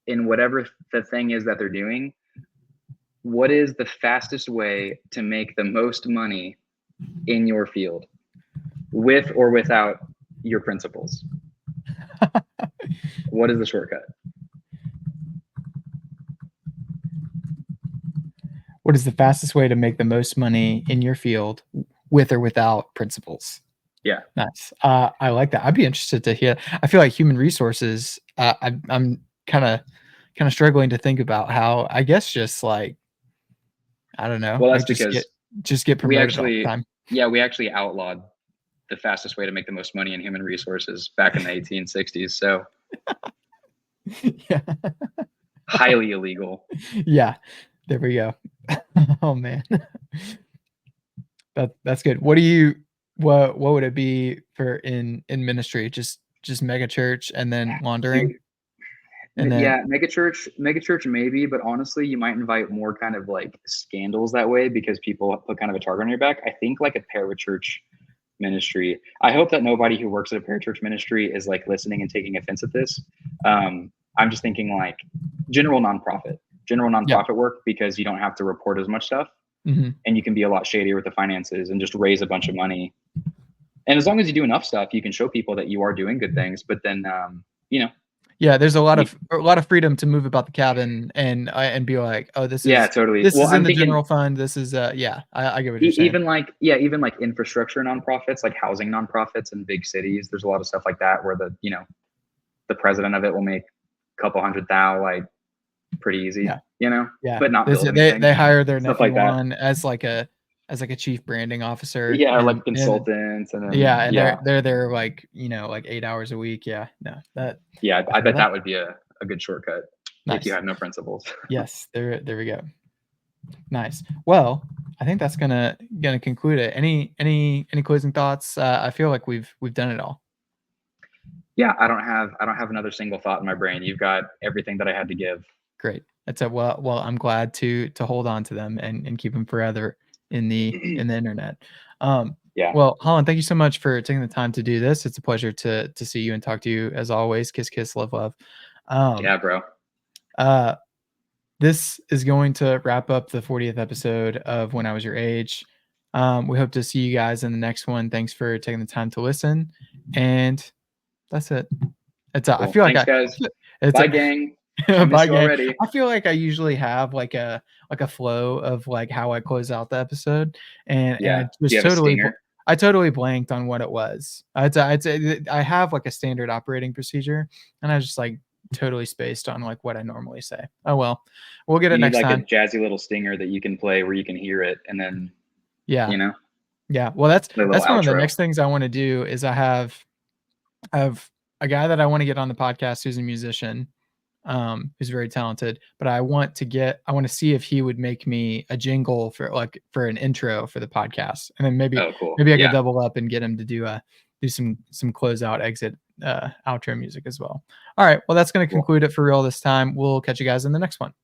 Speaker 2: in whatever the thing is that they're doing, what is the fastest way to make the most money in your field, with or without your principles? What is the shortcut?
Speaker 1: What is the fastest way to make the most money in your field, with or without principles?
Speaker 2: Yeah.
Speaker 1: Nice. I like that. I'd be interested to hear. I feel like human resources. I'm kind of struggling to think about how. I guess just like, I don't know.
Speaker 2: Well, that's
Speaker 1: like
Speaker 2: because
Speaker 1: just get promoted all the time.
Speaker 2: Yeah, we actually outlawed the fastest way to make the most money in human resources back in the 1860s. So
Speaker 1: Yeah.
Speaker 2: highly illegal.
Speaker 1: Yeah. There we go. Oh man. That's good. What would it be for in ministry? Just mega church and then laundering? And then,
Speaker 2: yeah, mega church maybe, but honestly, you might invite more kind of like scandals that way because people put kind of a target on your back. I think like a parachurch ministry. I hope that nobody who works at a parachurch ministry is like listening and taking offense at this. I'm just thinking like general nonprofit work, because you don't have to report as much stuff, and you can be a lot shadier with the finances and just raise a bunch of money. And as long as you do enough stuff, you can show people that you are doing good things. But then,
Speaker 1: yeah, there's a lot of freedom to move about the cabin and be like, oh, this is
Speaker 2: totally.
Speaker 1: This is in the general fund. This is I get what you're saying.
Speaker 2: Even like infrastructure nonprofits, like housing nonprofits in big cities. There's a lot of stuff like that where the president of it will make a couple $100,000 like pretty easy.
Speaker 1: Yeah.
Speaker 2: But not build anything.
Speaker 1: They hire their
Speaker 2: Stuff
Speaker 1: nephew
Speaker 2: like that.
Speaker 1: on as like a as like a chief branding officer.
Speaker 2: Yeah,
Speaker 1: And
Speaker 2: like consultants, and then
Speaker 1: yeah, and
Speaker 2: yeah,
Speaker 1: they're there like, like 8 hours a week. Yeah, no, that
Speaker 2: yeah.
Speaker 1: I
Speaker 2: I
Speaker 1: feel
Speaker 2: bet
Speaker 1: that.
Speaker 2: that would be a good shortcut if you
Speaker 1: Nice.
Speaker 2: have no principles.
Speaker 1: Yes, there we go. Nice. Well, I think that's gonna conclude it. Any closing thoughts? I feel like we've done it all.
Speaker 2: Yeah, I don't have another single thought in my brain. You've got everything that I had to give.
Speaker 1: Great. That's a well. I'm glad to hold on to them and keep them forever in the internet. Um,
Speaker 2: Yeah,
Speaker 1: well, Holland, thank you so much for taking the time to do this. It's a pleasure to see you and talk to you as always. Kiss, kiss, love, love. Um,
Speaker 2: yeah, bro.
Speaker 1: uh, this is going to wrap up the 40th episode of When I Was Your Age. We hope to see you guys in the next one. Thanks for taking the time to listen, and that's it. I
Speaker 2: Cool.
Speaker 1: feel like
Speaker 2: Thanks, guys.
Speaker 1: it's
Speaker 2: Bye, gang. I miss
Speaker 1: bye,
Speaker 2: you
Speaker 1: gang.
Speaker 2: already.
Speaker 1: I feel like I usually have like a flow of like how I close out the episode, and
Speaker 2: Yeah. Do you have a stinger?
Speaker 1: I totally blanked on what it was. I have like a standard operating procedure, and I just like totally spaced on like what I normally say. Oh well, we'll get
Speaker 2: You
Speaker 1: it
Speaker 2: need
Speaker 1: next
Speaker 2: like a
Speaker 1: time.
Speaker 2: jazzy little stinger that you can play where you can hear it, and then
Speaker 1: Yeah,
Speaker 2: you know,
Speaker 1: yeah. Well, that's
Speaker 2: the little
Speaker 1: that's one of the
Speaker 2: outro.
Speaker 1: next things I want to do. Is I have a guy that I want to get on the podcast who's a musician, who's very talented, but I want to see if he would make me a jingle for an intro for the podcast. And then maybe
Speaker 2: Oh, cool.
Speaker 1: maybe I could
Speaker 2: Yeah.
Speaker 1: double up and get him to do some closeout exit outro music as well. All right. Well, that's going to
Speaker 2: Cool.
Speaker 1: conclude it for real this time. We'll catch you guys in the next one.